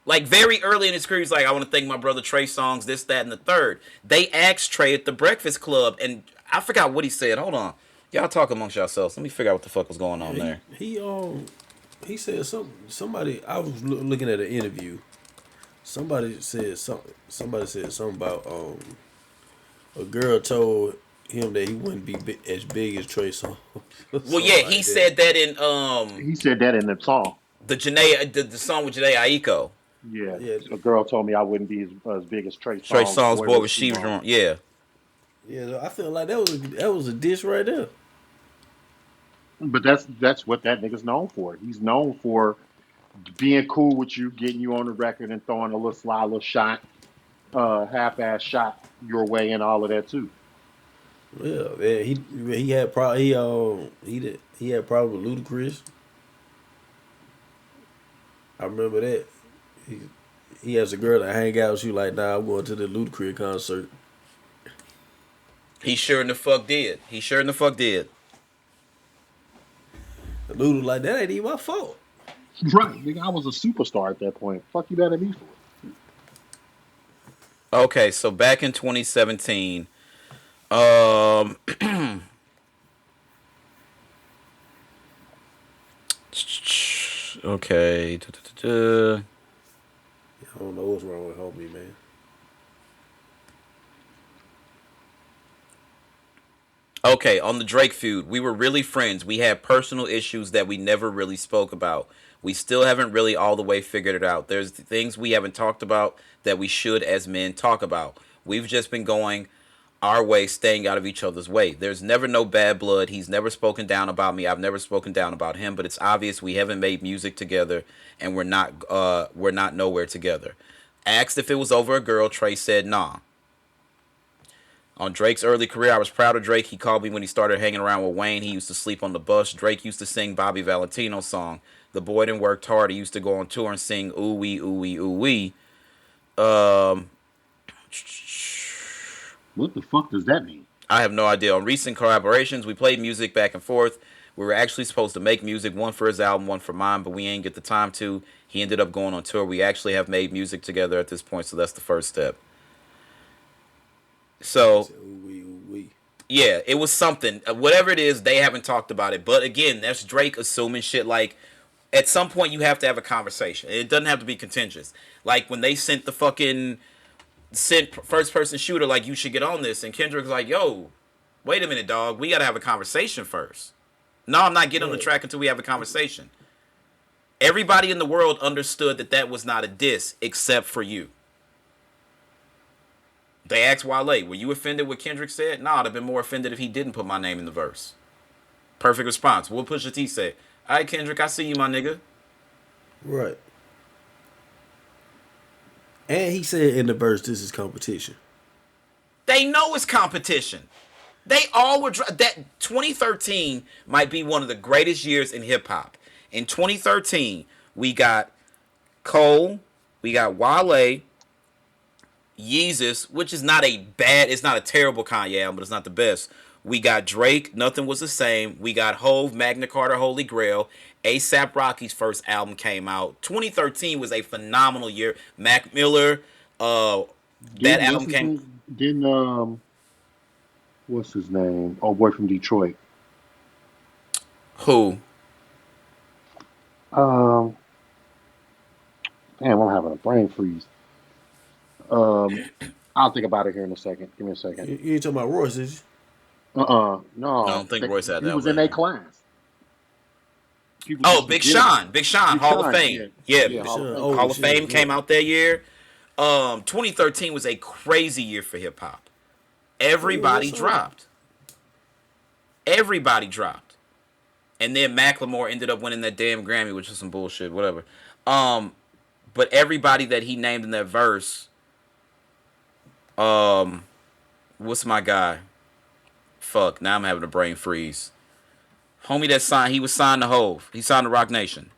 Like, very early in his career, he's like, I want to thank my brother Trey Songz, this, that, and the third. They asked Trey at the Breakfast Club, and I forgot what he said. Hold on. Y'all talk amongst yourselves. Let me figure out what the fuck was going on there. He said something. Somebody, I was looking at an interview. Somebody said something about a girl told him that he wouldn't be as big as Trey Songz. Well, yeah, he said that in He said that in the song. The song with Janae Aiko. Yeah, a girl told me I wouldn't be as big as Trey Songz. Trey Songz, boy, was she wrong? Yeah. Yeah, I feel like that was a diss right there. But that's what that nigga's known for. He's known for being cool with you, getting you on the record, and throwing a little sly little shot, half-ass shot your way, and all of that too. Yeah, he had he had problem with Ludacris. I remember that. He has a girl that hang out with you like, nah, I'm going to the Ludacris concert. He sure in the fuck did. Luda like, that ain't even my fault. Right, nigga, I was a superstar at that point. Fuck you better be for. Okay, so back in 2017, okay. I don't know what's wrong with homie, man. Okay, on the Drake feud, we were really friends. We had personal issues that we never really spoke about. We still haven't really all the way figured it out. There's things we haven't talked about that we should as men talk about. We've just been going our way, staying out of each other's way. There's never no bad blood. He's never spoken down about me. I've never spoken down about him. But it's obvious we haven't made music together, and we're not nowhere together. Asked if it was over a girl, Trey said nah. On Drake's early career, I was proud of Drake. He called me when he started hanging around with Wayne. He used to sleep on the bus. Drake used to sing Bobby Valentino's song. The boy done worked hard. He used to go on tour and sing ooh wee ooh wee ooh wee. Um, What the fuck does that mean? I have no idea. On recent collaborations, we played music back and forth. We were actually supposed to make music, one for his album, one for mine, but we ain't get the time to. He ended up going on tour. We actually have made music together at this point, so that's the first step. He So said, ooh, wee, ooh, wee. yeah, it was something. Whatever it is, they haven't talked about it. But again, that's Drake assuming shit. Like, at some point, you have to have a conversation. It doesn't have to be contentious. Like, when they sent first person shooter, like, you should get on this. And Kendrick's like, yo, wait a minute, dog. We got to have a conversation first. No, I'm not getting on the Right. track until we have a conversation. Everybody in the world understood that that was not a diss except for you. They asked Wale, were you offended what Kendrick said? Nah, I'd have been more offended if he didn't put my name in the verse. Perfect response. What Pusha T say? All right, Kendrick, I see you, my nigga. Right. And he said in the verse, this is competition. They know it's competition. They all were that 2013 might be one of the greatest years in hip hop. In 2013, we got Cole, we got Wale, Yeezus, which is not a bad, it's not a terrible Kanye album, but it's not the best. We got Drake, Nothing Was the Same. We got Hove, Magna Carta, Holy Grail. ASAP Rocky's first album came out. 2013 was a phenomenal year. Mac Miller, that Didn't what's album his came. name? Didn't what's his name? Oh, boy from Detroit. Who? Um, damn, I'm having a brain freeze. Um, I'll think about it here in a second. Give me a second. You ain't talking about Royce, is you? I No, don't think Royce had he that was album in that their year. class. People Oh, just Big forget about Sean. it. Big Sean, Big Hall of Sean, Fame. yeah, Yeah, yeah, Hall of Sean, Fame. oh Hall of shit, Fame yeah. came out that year. 2013 was a crazy year for hip hop. Oh yeah, yes Everybody sir. dropped. Everybody dropped. And then Macklemore ended up winning that damn Grammy, which was some bullshit, whatever. Um, but everybody that he named in that verse, um, what's my guy? Fuck, now I'm having a brain freeze. Homie that signed, he was signed to Hove. He signed to Rock Nation.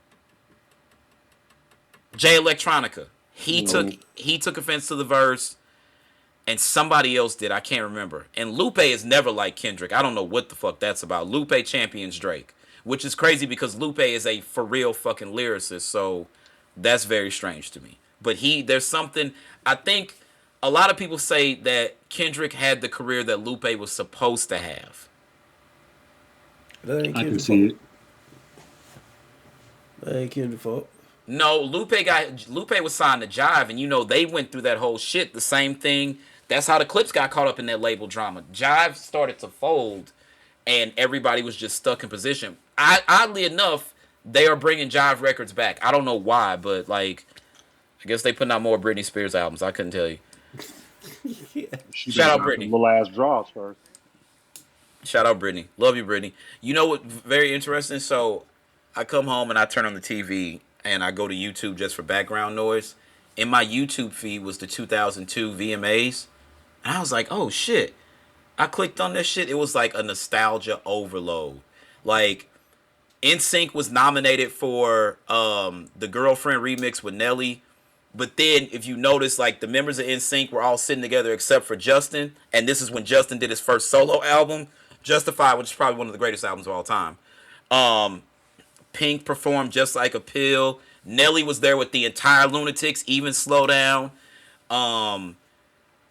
Jay Electronica. Mhm. He took offense to the verse, and somebody else did. I can't remember. And Lupe is never like Kendrick. I don't know what the fuck that's about. Lupe champions Drake, which is crazy because Lupe is a for real fucking lyricist. So that's very strange to me. But there's something. I think a lot of people say that Kendrick had the career that Lupe was supposed to have. That ain't I can Kendrick see fault. it. That ain't Kendrick fault. No, Lupe was signed to Jive, and they went through that whole shit. The same thing. That's how the Clips got caught up in that label drama. Jive started to fold, and everybody was just stuck in position. Oddly enough, they are bringing Jive Records back. I don't know why, but like, I guess they putting out more Britney Spears albums. I couldn't tell you. Yeah. She Shout better out knock them Britney. little ass draws first. Shout out Britney. Love you, Britney. You know what? Very interesting. So, I come home and I turn on the TV and I go to YouTube just for background noise. In my YouTube feed was the 2002 VMAs, and I was like, "Oh shit!" I clicked on this shit. It was like a nostalgia overload. Like, NSYNC was nominated for the Girlfriend remix with Nelly. But then, if you notice, like, the members of NSYNC were all sitting together except for Justin. And this is when Justin did his first solo album, Justified, which is probably one of the greatest albums of all time. Um, Pink performed Just Like a Pill. Nelly was there with the entire Lunatics, even Slow Down. Um,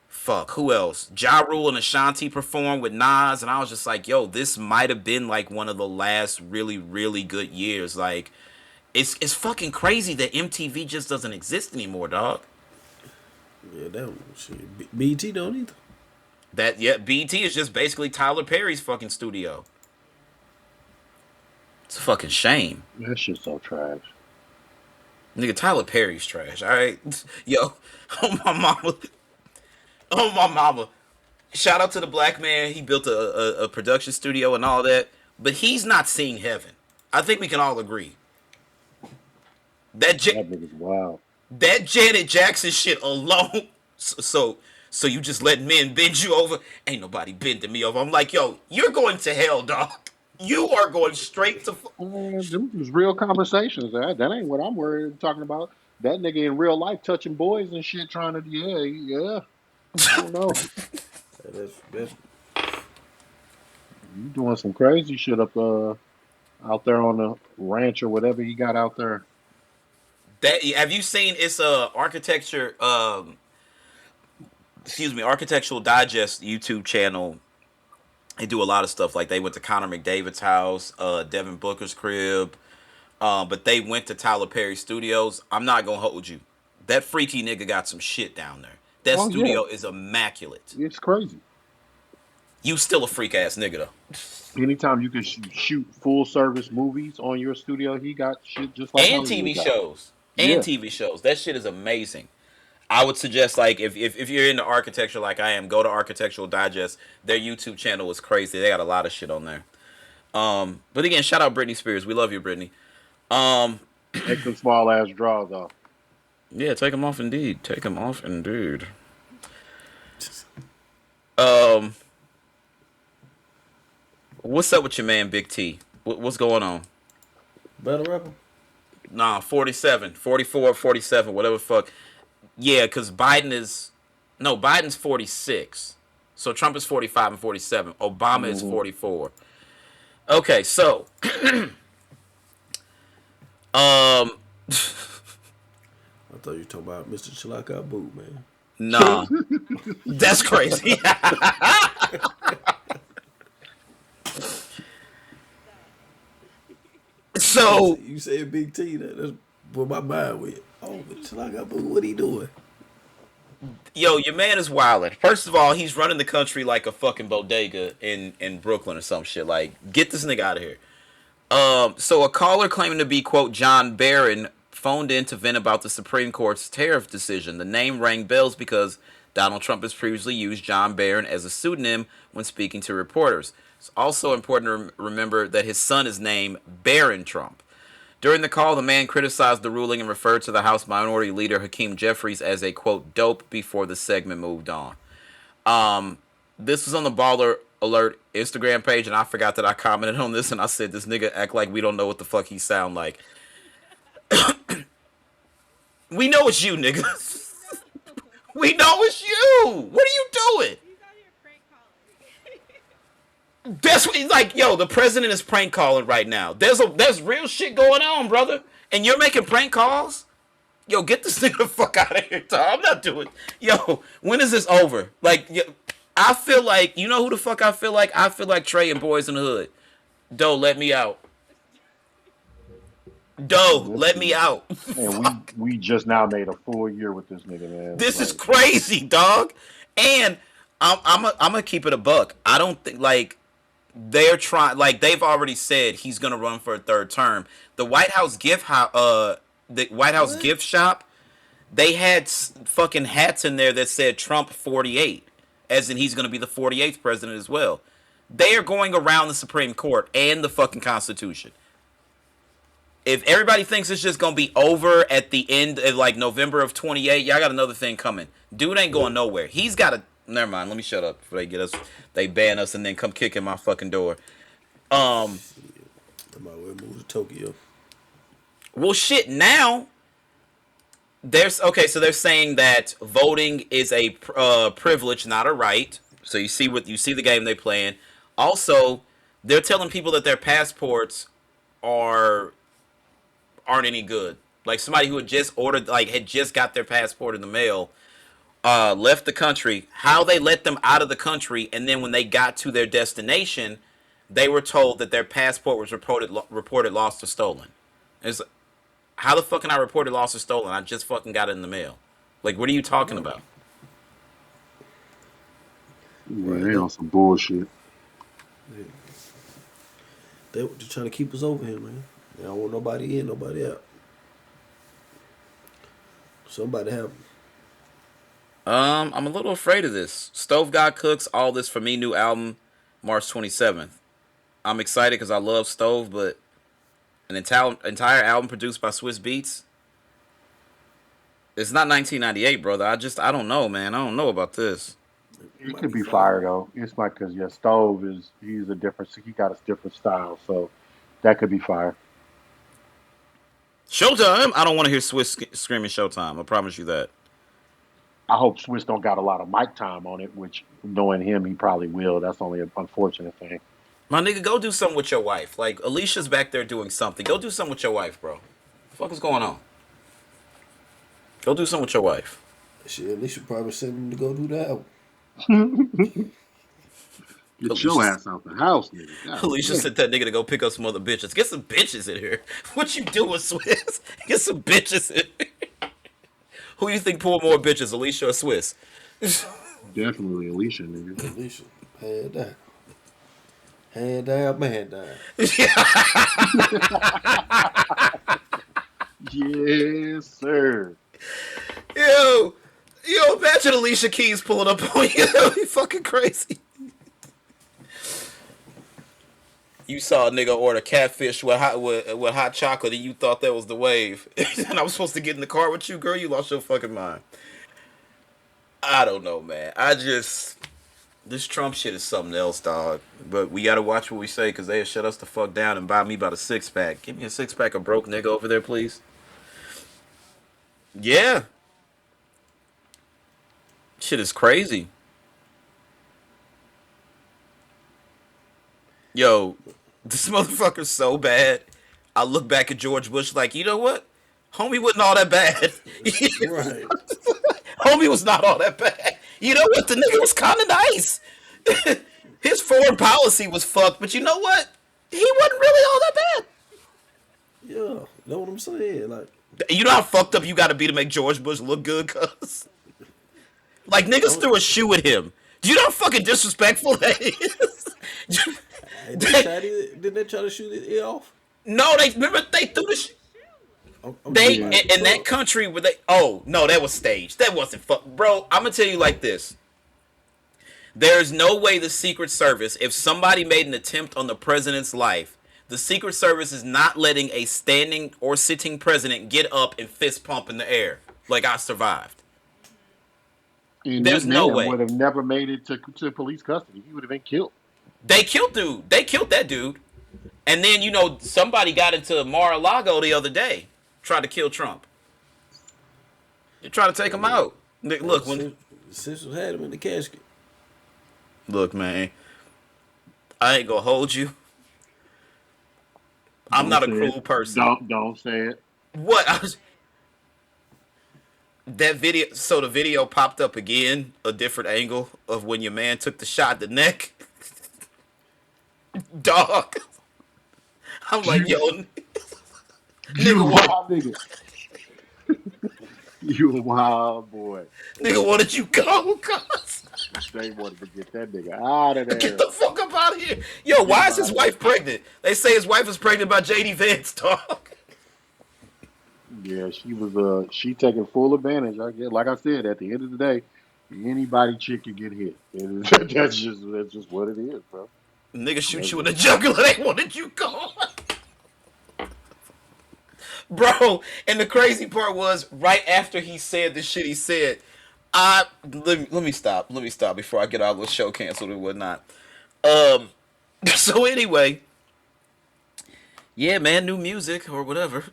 fuck, who else? Ja Rule and Ashanti performed with Nas. And I was just like, yo, this might have been, like, one of the last really, really good years. Like, it's fucking crazy that MTV just doesn't exist anymore, dog. Yeah, that one, shit. BT don't either. Yeah, BT is just basically Tyler Perry's fucking studio. It's a fucking shame. That shit's so trash. Nigga, Tyler Perry's trash, alright? Yo, oh my mama. Oh my mama. shout out to the black man. He built a production studio and all that, but he's not seeing heaven. I think we can all agree that That nigga's wild. that Janet Jackson shit alone. So you just let men bend you over? Ain't nobody bending me over. I'm like, yo, you're going to hell, dog. You are going straight to. Them was real conversations. That ain't what I'm worried talking about. That nigga in real life touching boys and shit, trying to yeah. I don't know. That's You doing some crazy shit up out there on the ranch or whatever he got out there. That have you seen? It's a architecture. Excuse me, Architectural Digest YouTube channel. They do a lot of stuff. Like they went to Connor McDavid's house, Devin Booker's crib, but they went to Tyler Perry Studios. I'm not gonna hold you. That freaky nigga got some shit down there. That Oh yeah, studio is immaculate. it's crazy. You still a freak ass nigga though. Anytime you can shoot full service movies on your studio, he got shit just like And Hollywood TV got. shows. And Yeah, TV shows. That shit is amazing. I would suggest like if you're into architecture like I am, go to Architectural Digest. Their YouTube channel is crazy. They got a lot of shit on there. But again, shout out Britney Spears. We love you, Britney. Um, take them small ass draws off. yeah, take them off indeed. Take them off indeed. Um, what's up with your man Big T? What's going on? battle rapper. Nah, 47, 44, 47, whatever the fuck. Yeah, because Biden is... No, Biden's 46. So Trump is 45 and 47. Obama is Hmm. 44. Okay, so... um... I thought you were talking about Mr. Chilaka Boot, man. Nah. That's crazy. So... You said Big T, that's what my mind went. Oh, but Chilaka Boot, what he doing? Yo, your man is wildin'. First of all, he's running the country like a fucking bodega in Brooklyn or some shit. Like, get this nigga out of here. So a caller claiming to be, quote, John Barron phoned in to vent about the Supreme Court's tariff decision. The name rang bells because Donald Trump has previously used John Barron as a pseudonym when speaking to reporters. It's also important to remember that his son is named Barron Trump. During the call, the man criticized the ruling and referred to the House Minority Leader Hakeem Jeffries as a, quote, dope before the segment moved on. This was on the Baller Alert Instagram page, and I forgot that I commented on this, and I said, this nigga act like we don't know what the fuck he sound like. We know it's you, nigga. We know it's you. What are you doing? He's out here prank calling. That's what he's like, yo, the president is prank calling right now. There's real shit going on, brother. And you're making prank calls? Yo, get this nigga the fuck out of here, Tom. I'm not doing. Yo, when is this over? Like, yo, I feel like, you know who the fuck I feel like? I feel like Trey and Boys in the Hood. Doe, let me out. Doe, let me out. And we just now made a full year with this nigga, man. This is crazy, dog. And I'm gonna keep it a buck. I don't think like they're trying. Like they've already said he's gonna run for a third term. The White House What? gift shop, they had fucking hats in there that said Trump 48, as in he's gonna be the 48th president as well. They are going around the Supreme Court and the fucking Constitution. If everybody thinks it's just gonna be over at the end of like November of 28, y'all got another thing coming. Dude ain't going nowhere. He's got a. Never mind. Let me shut up before they get us. They ban us and then come kicking my fucking door. I'm about to move to Tokyo. Well, shit. Now there's okay. So they're saying that voting is a privilege, not a right. So you see the game they playing. Also, they're telling people that their passports aren't any good. Like somebody who had just had just got their passport in the mail, left the country. How they let them out of the country, and then when they got to their destination, they were told that their passport was reported lost or stolen. It's how the fuck can I report it lost or stolen? I just fucking got it in the mail. Like, what are you talking about? Yeah, Right. they on some bullshit. They're trying to keep us over here, man. They don't want nobody in, nobody out. Somebody have. I'm a little afraid of this. Stove God Cooks, All This For Me new album, March 27th. I'm excited because I love Stove, but an entire album produced by Swiss Beats. It's not 1998, brother. I don't know, man. I don't know about this. It It might could be be fire. fire though. It's like because yeah, Stove is he's a different. He got a different style, so that could be fire. Showtime. I don't want to hear Swiss screaming Showtime. I promise you that. I hope Swiss don't got a lot of mic time on it, which knowing him, he probably will. That's only an unfortunate thing. My nigga, go do something with your wife. Like Alicia's back there doing something. Go do something with your wife, bro. What the fuck is going on? Go do something with your wife. Shit, at least you probably send him to go do that. Get your Alicia, ass out the house, nigga. God Alicia damn. sent that nigga to go pick up some other bitches. Get some bitches in here. What you doing, Swiss? Get some bitches in here. Who you think pull more bitches, Alicia or Swiss? Definitely Alicia, nigga. At least hand down, hand down, man down. Yes, sir. Yo, imagine Alicia Keys pulling up on you. That'd be fucking crazy. You saw a nigga order catfish with hot chocolate and you thought that was the wave. And I was supposed to get in the car with you, girl. You lost your fucking mind. I don't know, man. This Trump shit is something else, dog. But we gotta watch what we say because they'll shut us the fuck down and buy me about a 6-pack. Give me a 6-pack of broke nigga over there, please. Yeah. Shit is crazy. Yo, this motherfucker's so bad. I look back at George Bush like, you know what? Homie wasn't all that bad. Right. Homie was not all that bad. You know what? The nigga was kind of nice. His foreign policy was fucked, but you know what? He wasn't really all that bad. Yeah, know what I'm saying? Like, You know how fucked up you got to be to make George Bush look good, cuz? Like, niggas don't, threw a shoe at him. Do you know how fucking disrespectful that is? and they tried it. Didn't they try to shoot his ear off? No, they remember they threw the I'm they talking Yeah. about the in that Trump. country where they. Oh no, that was staged. That wasn't fuck, bro. I'm gonna tell you like this. There's no way the Secret Service, if somebody made an attempt on the president's life, the Secret Service is not letting a standing or sitting president get up and fist pump in the air like I survived. And that There's no man way. would have never made it to police custody. He would have been killed. They killed dude. They killed that dude. And then somebody got into Mar-a-Lago the other day, tried to kill Trump. They tried to take him out. And Look when Simpsons had him in the casket. look man, I ain't gonna hold you. I'm Don't not a say it. cruel person. Don't say it. What? That video. So the video popped up again, a different angle of when your man took the shot in the neck. Dog. I'm like, yo, You nigga, what? wild nigga. You a wild boy. Nigga, where did you go, cuz? They wanted to get that nigga out of Get there. the fuck up out of here. Yo, Get why him is his out of there. wife pregnant? They say his wife is pregnant by JD Vance, dog. Yeah, she was she taking full advantage. I guess, like I said, at the end of the day, anybody chick can get hit. And that's just what it is, bro. Nigga shoot That's you in just, the jugular. They wanted you gone. Bro, and the crazy part was right after he said the shit he said, let me stop. Let me stop before I get our little show canceled and whatnot. Um so anyway, yeah, man, new music or whatever.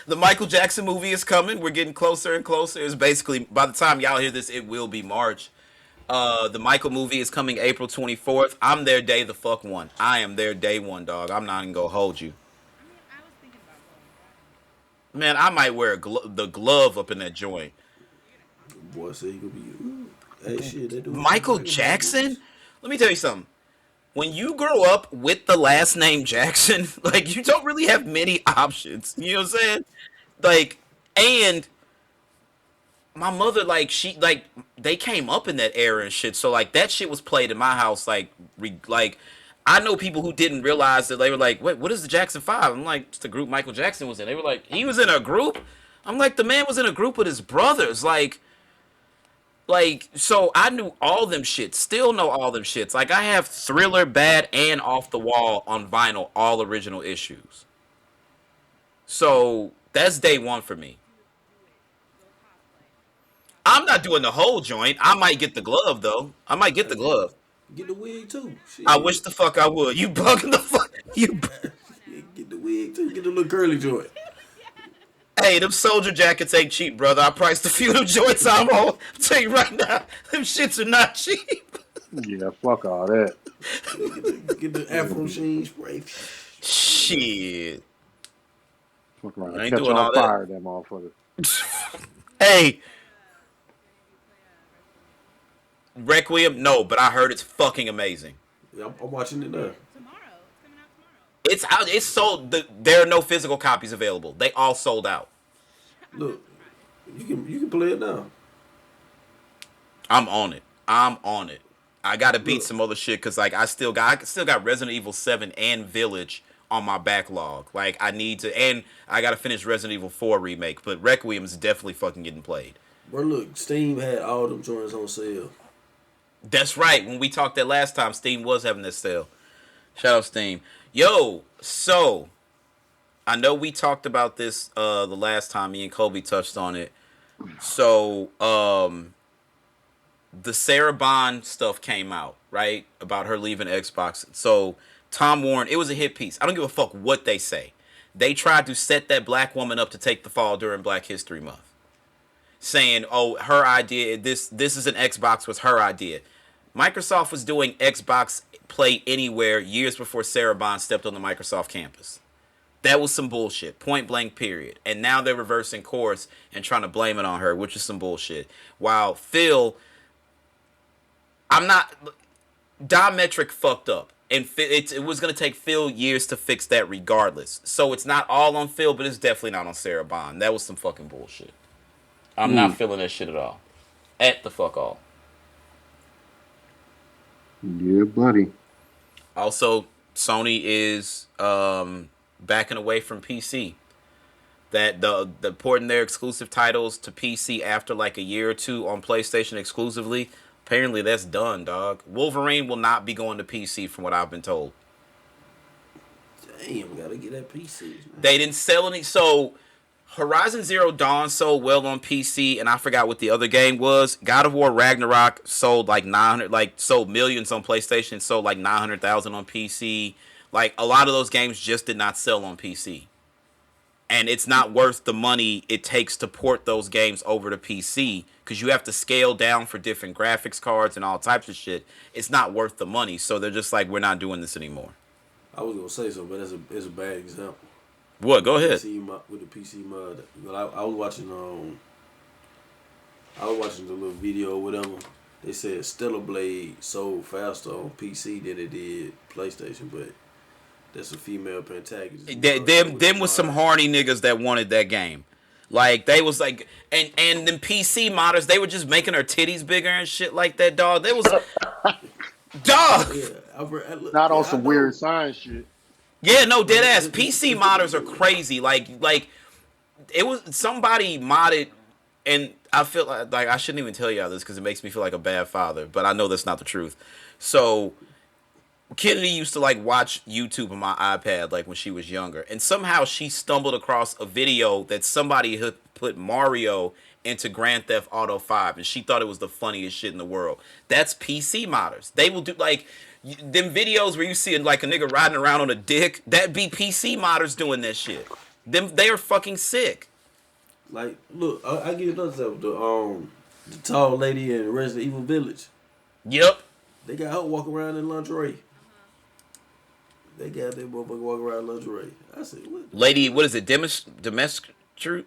The Michael Jackson movie is coming. We're getting closer and closer. It's basically by the time y'all hear this, it will be March. The Michael movie is coming April 24th. I'm there day the fuck one. I am there day one, dog. I'm not even gonna hold you. I mean, I was thinking about going. But I don't know. Man, I might wear the glove up in that joint. You're gonna have to. Boy, say you gonna be. Ooh. Hey, shit, they doing some Michael Dragon Ball Jackson? movies. Let me tell you something. When you grow up with the last name Jackson, like you don't really have many options. You know what I'm saying? Like, and my mother, like, they came up in that era and shit. So like that shit was played in my house. Like I know people who didn't realize that they were like, wait, what is the Jackson Five? I'm like, it's the group Michael Jackson was in. They were like, he was in a group. I'm like, the man was in a group with his brothers. So I knew all them shits. Still know all them shits. Like, I have Thriller, Bad, and Off the Wall on vinyl, all original issues. So that's day one for me. Do it. Go cosplay. I'm Cosplay not as doing the whole joint. I might get the glove though. I might get I the get glove. get the wig too. I wish Shit. the fuck I would. You bugging the fuck? Come on now. Get the wig too. Get the little curly joint. Yes. Hey, them soldier jackets ain't cheap, brother. I priced a few of them joints. I'll tell you right now, them shits are not cheap. Yeah, fuck all that. Get the Afro Sheen spray. Shit, Fuck around I and ain't catch doing on all that. fire, that motherfucker. Hey, Any of you play Requiem? Requiem, no, but I heard it's fucking amazing. Yeah, I'm watching it now. Tomorrow. It's coming out tomorrow. It's out. It's sold. There are no physical copies available. They all sold out. I'm not Look, surprised. you can play it now. I'm on it. I'm on it. I gotta beat Look, some other shit because like I still got Resident Evil 7 and Village on my backlog. Like I need to, and I gotta finish Resident Evil 4 remake. But Requiem is definitely fucking getting played. bro, look, Steam had all them joints on sale. That's right. When we talked that last time, Steam was having this sale. Shout out Steam. Yo, so I know we talked about this the last time. Me and Kobe touched on it. So the Sarah Bond stuff came out, right? About her leaving Xbox. So Tom Warren, it was a hit piece. I don't give a fuck what they say. They tried to set that black woman up to take the fall during Black History Month, saying, "Oh, her idea. This is an Xbox was her idea." Microsoft was doing Xbox Play Anywhere years before Sarah Bond stepped on the Microsoft campus. That was some bullshit, point blank, period. And now they're reversing course and trying to blame it on her, which is some bullshit. While Phil, I'm not. Diametric fucked up. And it was going to take Phil years to fix that regardless. So it's not all on Phil, but it's definitely not on Sarah Bond. That was some fucking bullshit. I'm not Mm. feeling that shit at all. At the fuck all. Yeah, buddy. Also, Sony is backing away from PC. That the porting their exclusive titles to PC after like a year or two on PlayStation exclusively. Apparently that's done, dog. Wolverine will not be going to PC from what I've been told. Damn, gotta get that PC, man. They didn't sell any. So Horizon Zero Dawn sold well on PC, and I forgot what the other game was. God of War Ragnarok sold like 900, like sold millions on PlayStation, sold like 900,000 on PC. Like a lot of those games just did not sell on PC, and it's not worth the money it takes to port those games over to PC because you have to scale down for different graphics cards and all types of shit. It's not worth the money, so they're just like, we're not doing this anymore. I was gonna say something, but it's a bad example. What? Go ahead. With the PC mod. But I was watching the little video or whatever. They said Stellar Blade sold faster on PC than it did PlayStation, but that's a female protagonist. Them was some horny niggas that wanted that game. Like they was like, and them PC modders, they were just making her titties bigger and shit like that, dog. They was dog. Yeah, Not on I some know. weird science shit. Yeah, no, dead ass. PC modders are crazy. Like it was somebody modded, and I feel like I shouldn't even tell y'all this because it makes me feel like a bad father, but I know that's not the truth. So Kennedy used to like watch YouTube on my iPad like when she was younger, and somehow she stumbled across a video that somebody had put Mario into Grand Theft Auto 5, and she thought it was the funniest shit in the world. That's PC modders. They will do like them videos where you see like a nigga riding around on a dick. That be PC modders doing that shit. They are fucking sick. Like, look, I give you another example. The tall lady in Resident Evil Village. Yep. They got her walking around in lingerie. Uh-huh. They got that motherfucker walking around in lingerie. I said, what? Lady, what is it? Domestic truth?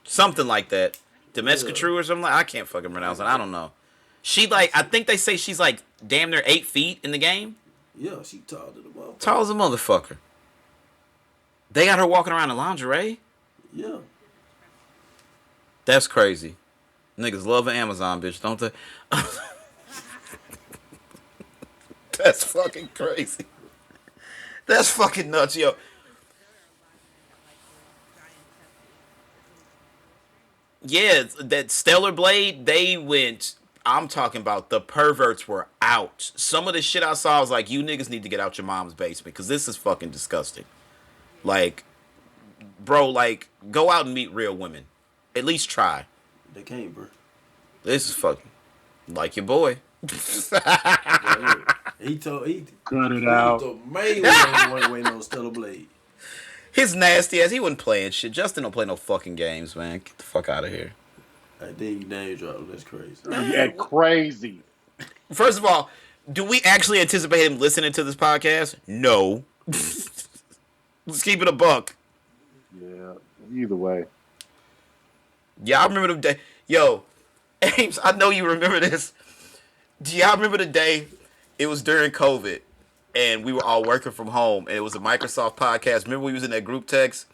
Something like that. Domestic Yeah. or something like I can't fucking pronounce it. I don't know. She like I think they say she's like damn near 8 feet in the game. Yeah, she tall to the motherfucker. Tall as a motherfucker. They got her walking around in lingerie. Yeah. That's crazy. Niggas love an Amazon bitch, don't they? That's fucking crazy. That's fucking nuts, yo. There are a lot of men that like those giant testes. Yeah, that Stellar Blade, they went. I'm talking about the perverts were out. Some of the shit I saw, I was like, you niggas need to get out your mom's basement because this is fucking disgusting. Yeah. Like, bro, like, go out and meet real women. At least try. They can't, bro. This is fucking like your boy. Bro, look, he told Cut it he out. told Mayweather wasn't waiting on Stellar Blade. His nasty ass, he wasn't playing shit. Justin don't play no fucking games, man. Get the fuck out of here. I think you name drop him. That's crazy. Yeah, crazy. First of all, do we actually anticipate him listening to this podcast? No. Let's keep it a buck. Yeah. Either way. Y'all remember the day? Yo, Ames, I know you remember this. Do y'all remember the day? It was during COVID, and we were all working from home, and it was a Microsoft podcast. Remember we was in that group text?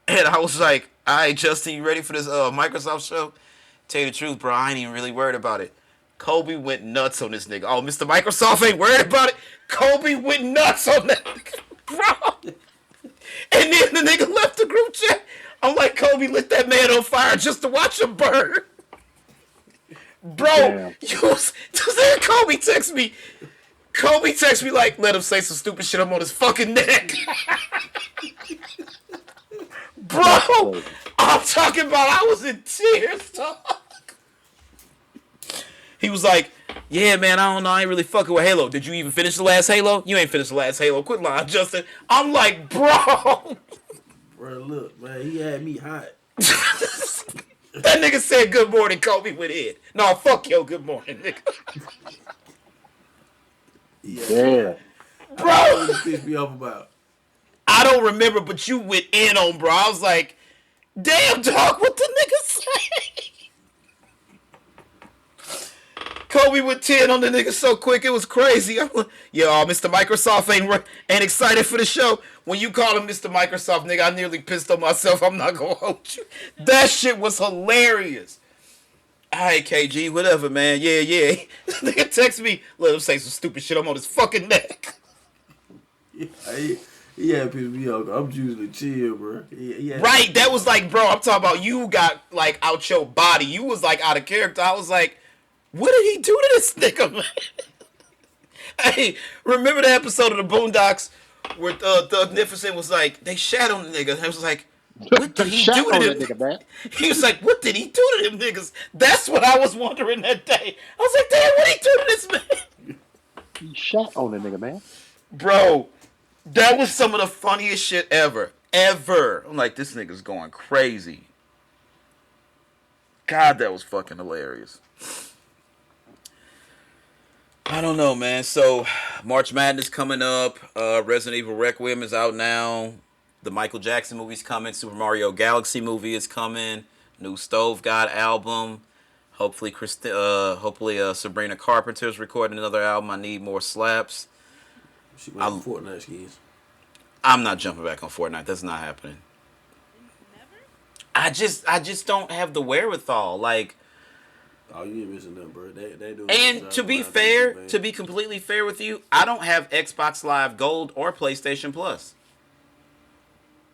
And I was like, all right, Justin, you ready for this Microsoft show? Tell you the truth, bro, I ain't even really worried about it. Kobe went nuts on this nigga. Oh, Mr. Microsoft ain't worried about it? Kobe went nuts on that nigga, bro. And then the nigga left the group chat. I'm like, Kobe lit that man on fire just to watch him burn. Bro, Damn. then Kobe text me. Kobe text me like, let him say some stupid shit. I'm on his fucking neck. Bro, I'm talking about I was in tears, dog. He was like, yeah, man, I don't know. I ain't really fucking with Halo. Did you even finish the last Halo? You ain't finished the last Halo. Quit lying, Justin. I'm like, bro. Bro, look, man, he had me hot. That nigga said good morning, Kobe went in. No, fuck yo, good morning, nigga. Yeah. Bro, What you pissed me off about? I don't remember, but you went in on bro. I was like, damn, dog, what the nigga say? Kobe went 10 on the nigga so quick, it was crazy. I'm like, yo, Mr. Microsoft ain't excited for the show. When you call him Mr. Microsoft, nigga, I nearly pissed on myself. I'm not gonna hold you. That shit was hilarious. Alright, KG, whatever, man. Yeah. Nigga text me, let him say some stupid shit. I'm on his fucking neck. He had pissed me off. I'm usually chill, bro. Right, that was like, bro, I'm talking about you got like out your body. You was like out of character. I was like, what did he do to this nigga, man? Hey, remember the episode of the Boondocks where Thug Nificent was like, they shat on the nigga. I was like, what did he do to them? Nigga, man. He was like, what did he do to them niggas? That's what I was wondering that day. I was like, damn, what did he do to this man? He shot on the nigga, man. Bro, that was some of the funniest shit ever. Ever. I'm like, this nigga's going crazy. God, that was fucking hilarious. I don't know, man. So, March Madness coming up. Resident Evil Requiem is out now. The Michael Jackson movie's coming. Super Mario Galaxy movie is coming. New Stove God album. Hopefully, Sabrina Carpenter's recording another album. I need more slaps. She went Fortnite skins. I'm not jumping back on Fortnite. That's not happening. Never? I just don't have the wherewithal. Like, Oh, you ain't missing nothing, bro. They do. and to be fair, to be completely fair with you, I don't have Xbox Live Gold or PlayStation Plus.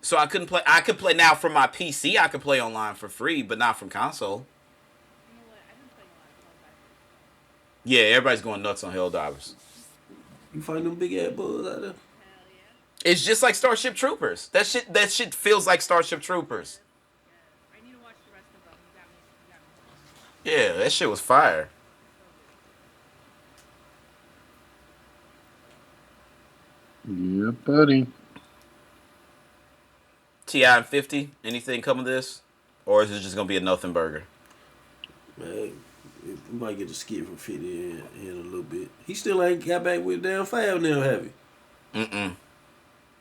So I couldn't play. I could play now from my PC. I could play online for free, but not from console. You know what? I've been playing a lot of Call Yeah, everybody's going nuts on Helldivers. You find them big ass bulls out there? Hell yeah. It's just like Starship Troopers. That shit feels like Starship Troopers. I need to watch the rest of them. You got me. Yeah, that shit was fire. Yeah, buddy. T.I. and 50, anything come of this? Or is it just going to be a nothing burger? Man, we might get a skit from 50 in a little bit. He still ain't got back with damn Fab now, have he? Mm-mm.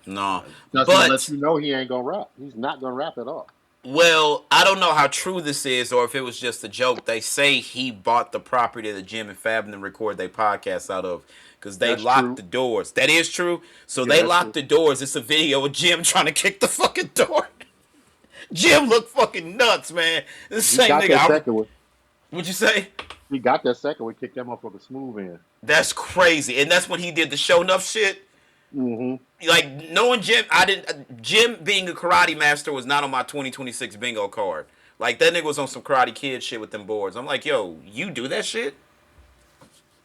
No. That's But, to let you know he ain't gonna rap. He's not gonna rap at all. well, I don't know how true this is or if it was just a joke. They say he bought the property that Jim and Fab and them record their podcast out of because they That's locked true. the doors. That is true. So Yeah, they that's locked true. the doors. It's a video of Jim trying to kick the fucking door. Jim looked fucking nuts, man. This He same got that nigga. second one. What'd you say? He got that second one. Kicked that motherfucker smooth in. That's crazy. And that's when he did the show enough shit. Mm-hmm. Like knowing Jim, Jim being a karate master was not on my 2026 bingo card. Like that nigga was on some Karate Kid shit with them boards. I'm like, yo, you do that shit?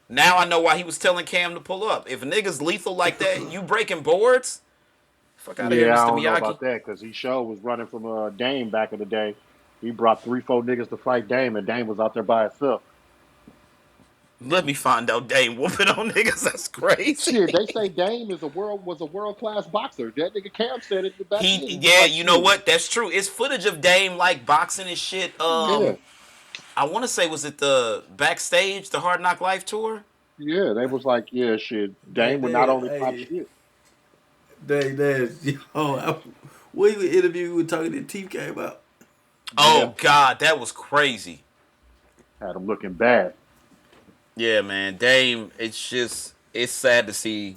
Now I know why he was telling Cam to pull up. If a nigga's lethal like that, you breaking boards? Fuck out of here, Yeah, I Mr. don't know Miyagi. about that because he sure was running from Dame back in the day. He brought 3, 4 niggas to fight Dame, and Dame was out there by himself. Let me find out Dame whooping on niggas. That's crazy. Shit, they say Dame was a world class boxer. That nigga Cam said it back then. He was Yeah, like, you know shit, what? That's true. It's footage of Dame like boxing and shit. yeah, I want to say was it the backstage, the Hard Knock Life tour? yeah. They was like, yeah, shit. They Dame would not they only pop hey shit. they what you interview we were talking that Teeth came out. Yeah, Oh God, that was crazy. had him looking bad. Yeah, man, Dame. It's sad to see.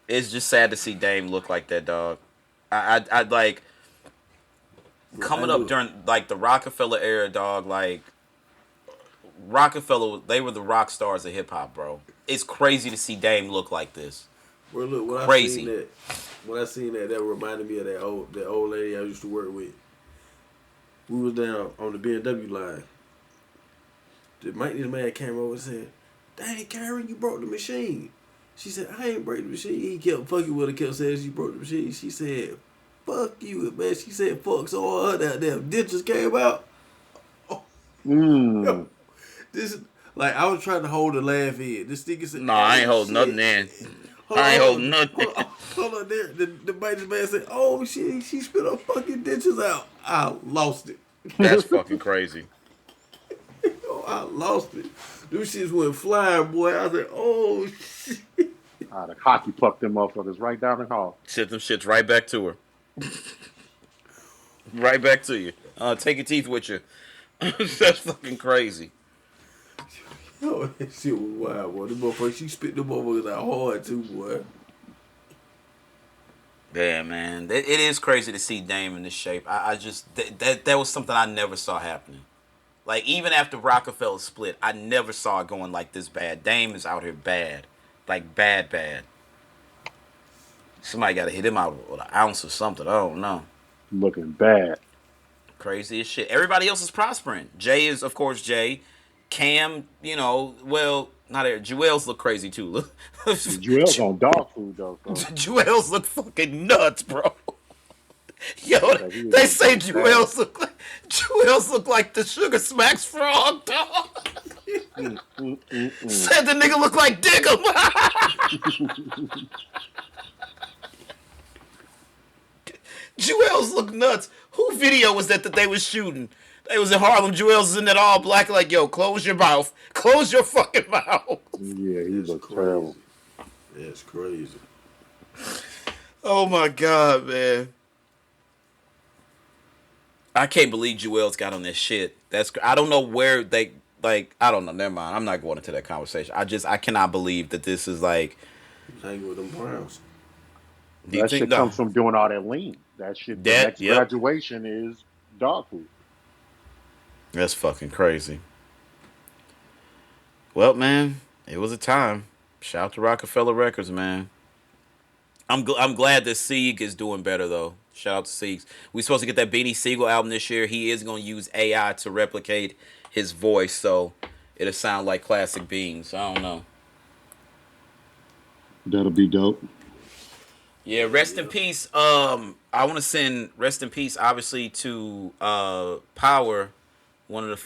It's just sad to see Dame look like that, dog. I like Bro, I coming up look during like the Rockefeller era, dog. Like Rockefeller, they were the rock stars of hip hop, bro. It's crazy to see Dame look like this. bro, look Crazy. when I seen that reminded me of that old lady I used to work with. We was down on the BMW line. This man came over and said, "Dang, Karen, you broke the machine." She said, "I ain't break the machine." He kept fucking with her, kept saying she broke the machine. She said, "Fuck you, man." She said, "Fuck," so all her damn dentures came out. Oh, yo, Mm. this like I was trying to hold a laugh in. This nigga said, No, I "Oh ain't holding nothing shit." in. Hold I ain't on, holding nothing. hold on there. The white man said, "Oh shit, she spit her fucking dentures out." I lost it. That's fucking crazy. Oh, I lost it. Those shits went flying, boy. I was like, "Oh shit." I'd have hockey pucked them motherfuckers right down the hall. Shit them shits right back to her. Right back to you. Take your teeth with you. That's fucking crazy. Oh, that shit was wild, boy. The motherfucker, she spit the motherfuckers out hard too, boy. Yeah, man. It is crazy to see Dame in this shape. I just that was something I never saw happening. Like even after Rockefeller split, I never saw it going like this bad. Dame is out here bad, like bad, bad. Somebody got to hit him out with an ounce or something. I don't know. Looking bad. Crazy as shit. Everybody else is prospering. Jay is, of course, Jay. Cam, well, not there. Jewels look crazy too. Look, Joel's on dog food though, so Jewels look fucking nuts, bro. Yo, they say he was they on say Dame bad. Jewels look like the Sugar Smacks frog, dog. Mm, mm, mm, mm. Said the nigga look like Diggum. Jewels look nuts. Who video was that they was shooting? They was in Harlem. Jewels is in that all black. Like, yo, close your mouth. Close your fucking mouth. Yeah, he That's looked terrible. crazy. That's crazy. Oh my god, man. I can't believe Jewels got on this shit. I don't know where they I don't know. Never mind. I'm not going into that conversation. I cannot believe that this is like. He was hanging with them Browns. Do you That think shit no? comes from doing all that lean. That shit, the That next yep. graduation is dog food. That's fucking crazy. Well, man, it was a time. Shout out to Rockefeller Records, man. I'm glad that Sieg is doing better though. Shout out to Sieg. We supposed to get that Beanie Siegel album this year. He is going to use AI to replicate his voice, so it'll sound like classic Beans. I don't know. That'll be dope. Yeah, rest in Yep. peace. I want to send rest in peace, obviously, to Power, one of the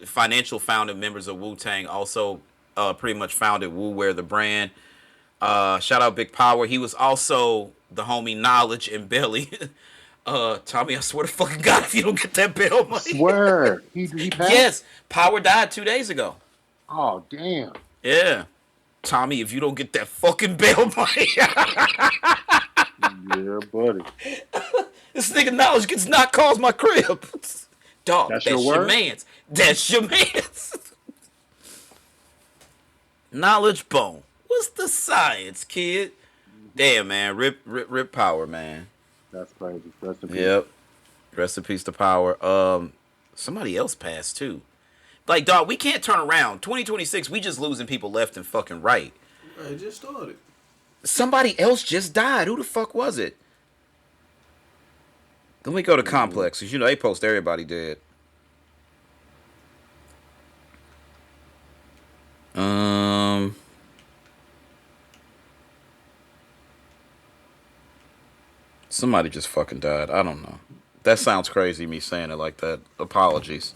financial founding members of Wu Tang. Also, pretty much founded Wu Wear the brand. Shout out Big Power. He was also the homie Knowledge and Belly. Tommy, I swear to fucking God, if you don't get that bail money. Swear, he passed. Yes, Power died 2 days ago. Oh damn. Yeah. Tommy, if you don't get that fucking bail money. Yeah, buddy. This nigga Knowledge gets not calls my crib. Dog, That's that's your your word? man's. That's your man's. Knowledge Bone. What's the science, kid? Damn, man. Rip Power, man. That's crazy. Rest in peace. Yep. Rest in peace to Power. Somebody else passed too. Like, dog, we can't turn around. 2026, we just losing people left and fucking right. I just started. Somebody else just died. Who the fuck was it? Let me go to Mm-hmm. Complex, because you know they post everybody dead. Um, somebody just fucking died. I don't know. That sounds crazy, me saying it like that. Apologies.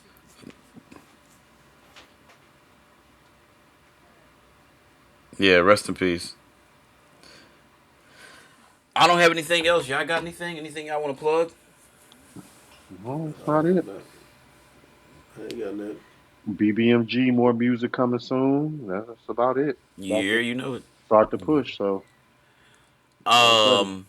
Yeah, rest in peace. I don't have anything else. Y'all got anything? Anything y'all want to plug? No, that's not it. Nah, I ain't got nothing. BBMG, more music coming soon. That's about it. About Yeah, to you know it. start the push. So y'all ready? Um,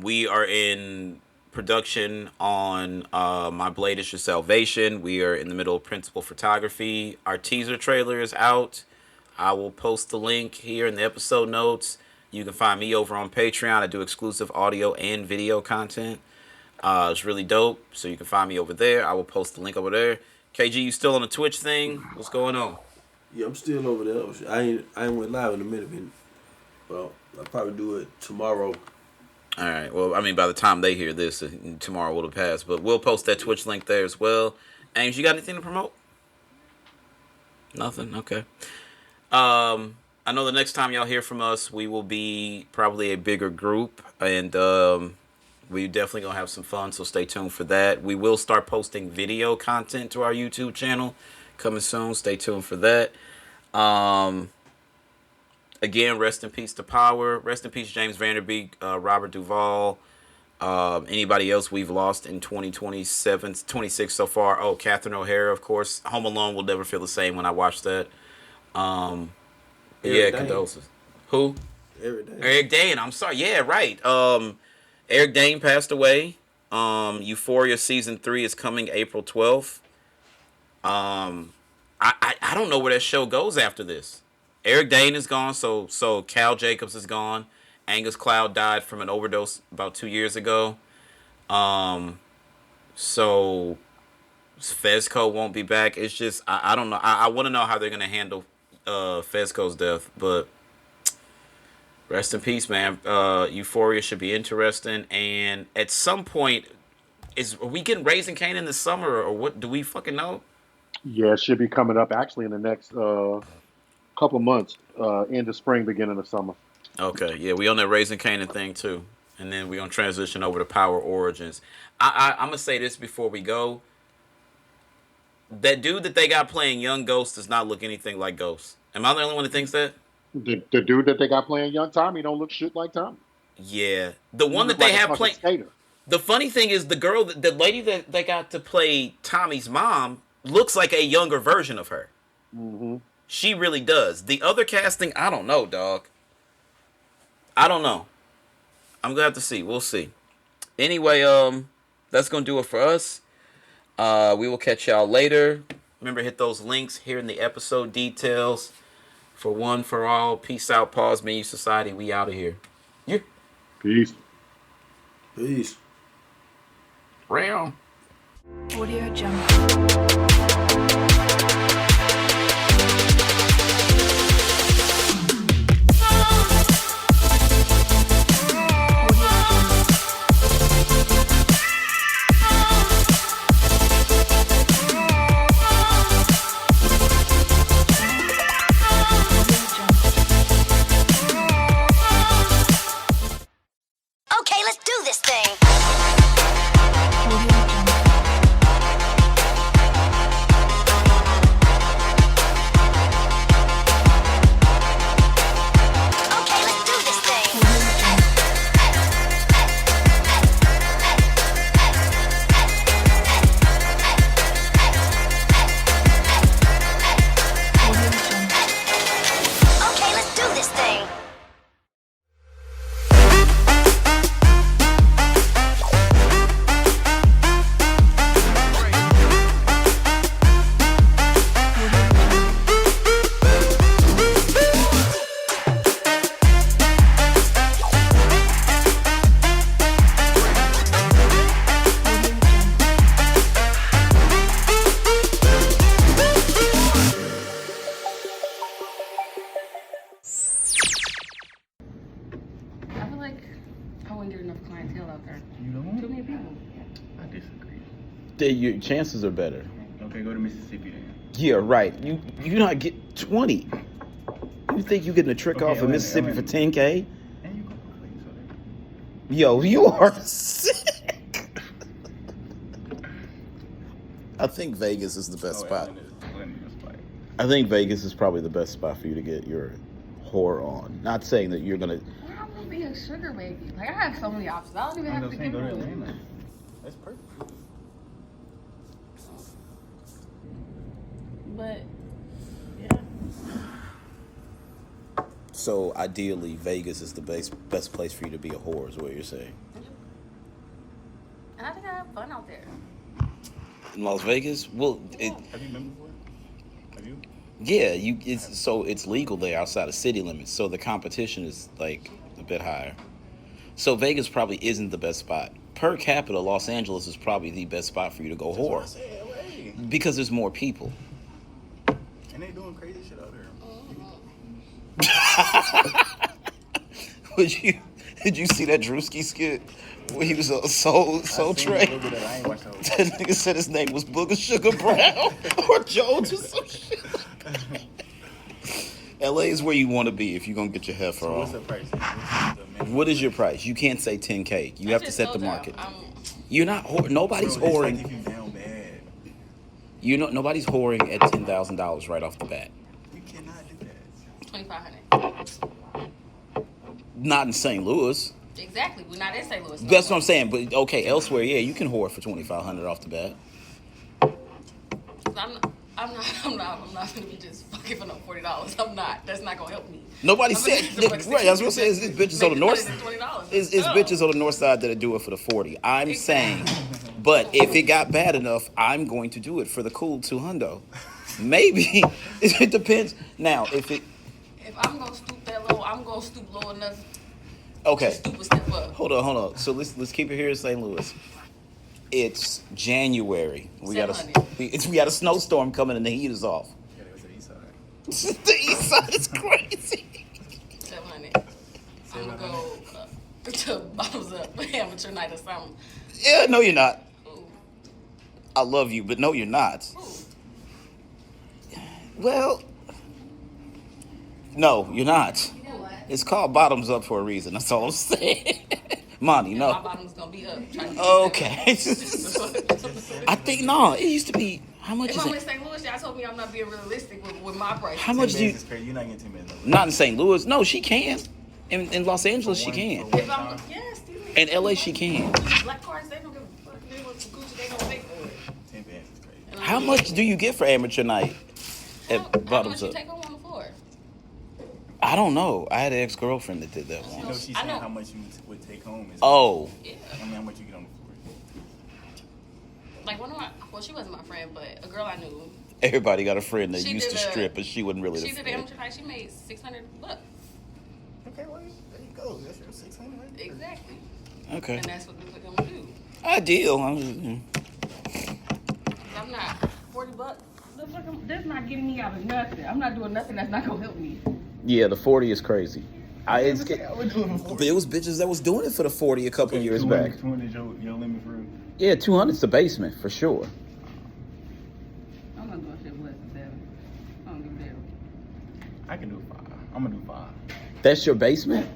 we are in production on My Blade is Your Salvation. We are in the middle of principal photography. Our teaser trailer is out. I will post the link here in the episode notes. You can find me over on Patreon. I do exclusive audio and video content. It's really dope. So you can find me over there. I will post the link over there. KG, you still on the Twitch thing? What's going on? Yeah, I'm still over there. I ain't went live in a minute. Well, I'll probably do it tomorrow. All right. Well, I mean, by the time they hear this, tomorrow will have passed. But we'll post that Twitch link there as well. Ames, you got anything to promote? Nothing. Okay. I know the next time y'all hear from us, we will be probably a bigger group, and we definitely gonna have some fun. So stay tuned for that. We will start posting video content to our YouTube channel coming soon. Stay tuned for that. Um, Again, rest in peace to Power. Rest in peace, James Vanderbeek, Robert Duvall. Anybody else we've lost in 2027, 26 so far? Oh, Catherine O'Hara, of course. Home Alone will never feel the same when I watch that. Um, yeah, Every day. condolences. Who? Every day. Eric Dane. I'm sorry. Yeah, right. Eric Dane passed away. Euphoria season 3 is coming April 12th. Um, I don't know where that show goes after this. Eric Dane is gone, so Cal Jacobs is gone. Angus Cloud died from an overdose about 2 years ago. Um, so Fezco won't be back. It's just I don't know. I want to know how they're gonna handle Fezco's death, but rest in peace, man. Euphoria should be interesting, and at some point, are we getting Raising Cane in the summer, or what? Do we fucking know? Yeah, it should be coming up actually in the next couple months. End of spring, beginning of summer. Okay, yeah, we on that Raising Canaan thing too, and then we gonna transition over to Power Origins. I'm gonna say this before we go. That dude that they got playing Young Ghost does not look anything like Ghost. Am I the only one that thinks that? The dude that they got playing young Tommy don't look shit like Tommy. Yeah, the He one look that they like a have fucking playing. skater. The funny thing is, the lady that they got to play Tommy's mom looks like a younger version of her. Mm-hmm. She really does. The other casting, I don't know, dog. I don't know. I'm gonna have to see. We'll see. Anyway, that's gonna do it for us. We will catch y'all later. Remember, hit those links here in the episode details. For one, for all. Peace out. Pause. Menu Society. We out of here. Yeah. Peace. Peace. Round. Audio Jungle. Okay, let's do this thing. Audio Jungle. wouldn't get enough clientele out there. You don't? Too many people. I disagree. Your chances are better. Okay, go to Mississippi then. Yeah, right. You not get 20. You think you getting a trick off of Mississippi for 10K? And you go play, so Yo, you are sick. I think Vegas is the best spot. I think Vegas is probably the best spot for you to get your whore on. Not saying that you're gonna. Why would I be a sugar baby? Like, I have so many options. I don't even have to give go to it. Atlanta. That's perfect. But So ideally, Vegas is the best place for you to be a whore. Is what you're saying? and I think I have fun out there. In Las Vegas? Well, Yeah. Have you been before? Have you? yeah. It's legal there outside of city limits. So the competition is like a bit higher. So Vegas probably isn't the best spot. Per capita, Los Angeles is probably the best spot for you to go That's what I whore said, LA. because there's more people. And they doing crazy shit out there. Did you see that Drewski skit where he was Soul Trey? I ain't watched the whole That nigga said his name was Booger Sugar Brown or Jones or some shit. LA is where you want to be if you're gonna get your heifer So what's on. the price? What is your price? You can't say 10K. You have to set the market. I'm You're not nobody's Bro, it's like whoring. if you down bad. Nobody's whoring at $10,000 right off the bat. You cannot do that. 2,500. Not in St. Louis. Exactly. We're not in St. Louis. no That's what more. I'm saying. But okay, elsewhere, yeah, you can whore for $2,500 off the bat. 'Cause I'm not gonna be just fucking for no $40. I'm not. That's not gonna help me. Nobody I'm said gonna make some right. That's what I'm saying. It's bitches on the north. $20. It's No. bitches on the north side that do it for the 40. I'm saying, Exactly. but if it got bad enough, I'm going to do it for the cool 200. Maybe it depends. Now, if I'm gonna stoop that low, I'm gonna stoop low enough okay, to stoop a step up. hold on. So let's keep it here in St. Louis. It's January. We got a snowstorm coming and the heat is off. Yeah, they was the east side. The east side is crazy. 700. I'm gonna go to bottoms up amateur night or something. Yeah, no, you're not. Ooh. I love you, but no, you're not. Ooh. Well, no, you're not. You know what? It's called bottoms up for a reason. That's all I'm saying. Monty, My no. bottom's gonna be up. Trying to Okay. I think no. It used to be. How much If is I'm in it? St. Louis, y'all told me I'm not being realistic with my price. How much do you? Is crazy. You're not getting 10 minutes. Not in St. Louis. No, she can. In Los Angeles, she can. If I'm, yes, In LA, she can. Black cards, they don't give a fuck. They want some Gucci, they gonna pay for it. 10 bands is crazy. And How much do you get for amateur night How at bottoms much up? you take home on the floor? I don't know. I had an ex-girlfriend that did that You one. know, she's I saying know. how much you would take home. Is Oh, Yeah. I mean, how much you get on the floor. Like one of my, well, she wasn't my friend, but a girl I knew. everybody got a friend that She used did to a- strip, but she wasn't really She the did friend. amateur night. She made $600. Okay, well, there you go. That's your 600 right there. Exactly. Okay. And that's what the fuck I'm gonna do. Ideal. 'Cause I'm not $40. The fuck, that's not getting me out of nothing. I'm not doing nothing that's not gonna help me. Yeah, the 40 is crazy. I would do it for There was bitches that was doing it for the 40 a couple years back. 200 your limit for. Yeah, 200's the basement for sure. I'm not doing shit less than 7. I don't give a damn. I can do 5. I'm gonna do 5. That's your basement?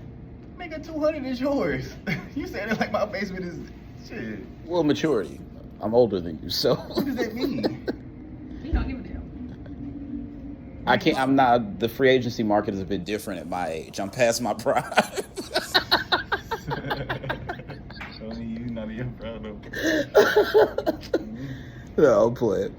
Nigga, 200 is yours. You said it like my basement is shit. Well, maturity. I'm older than you, so What does that mean? You don't give a damn. I can't. I'm not. The free agency market is a bit different at my age. I'm past my prime. Only you, not even proud of. No, I'll play it.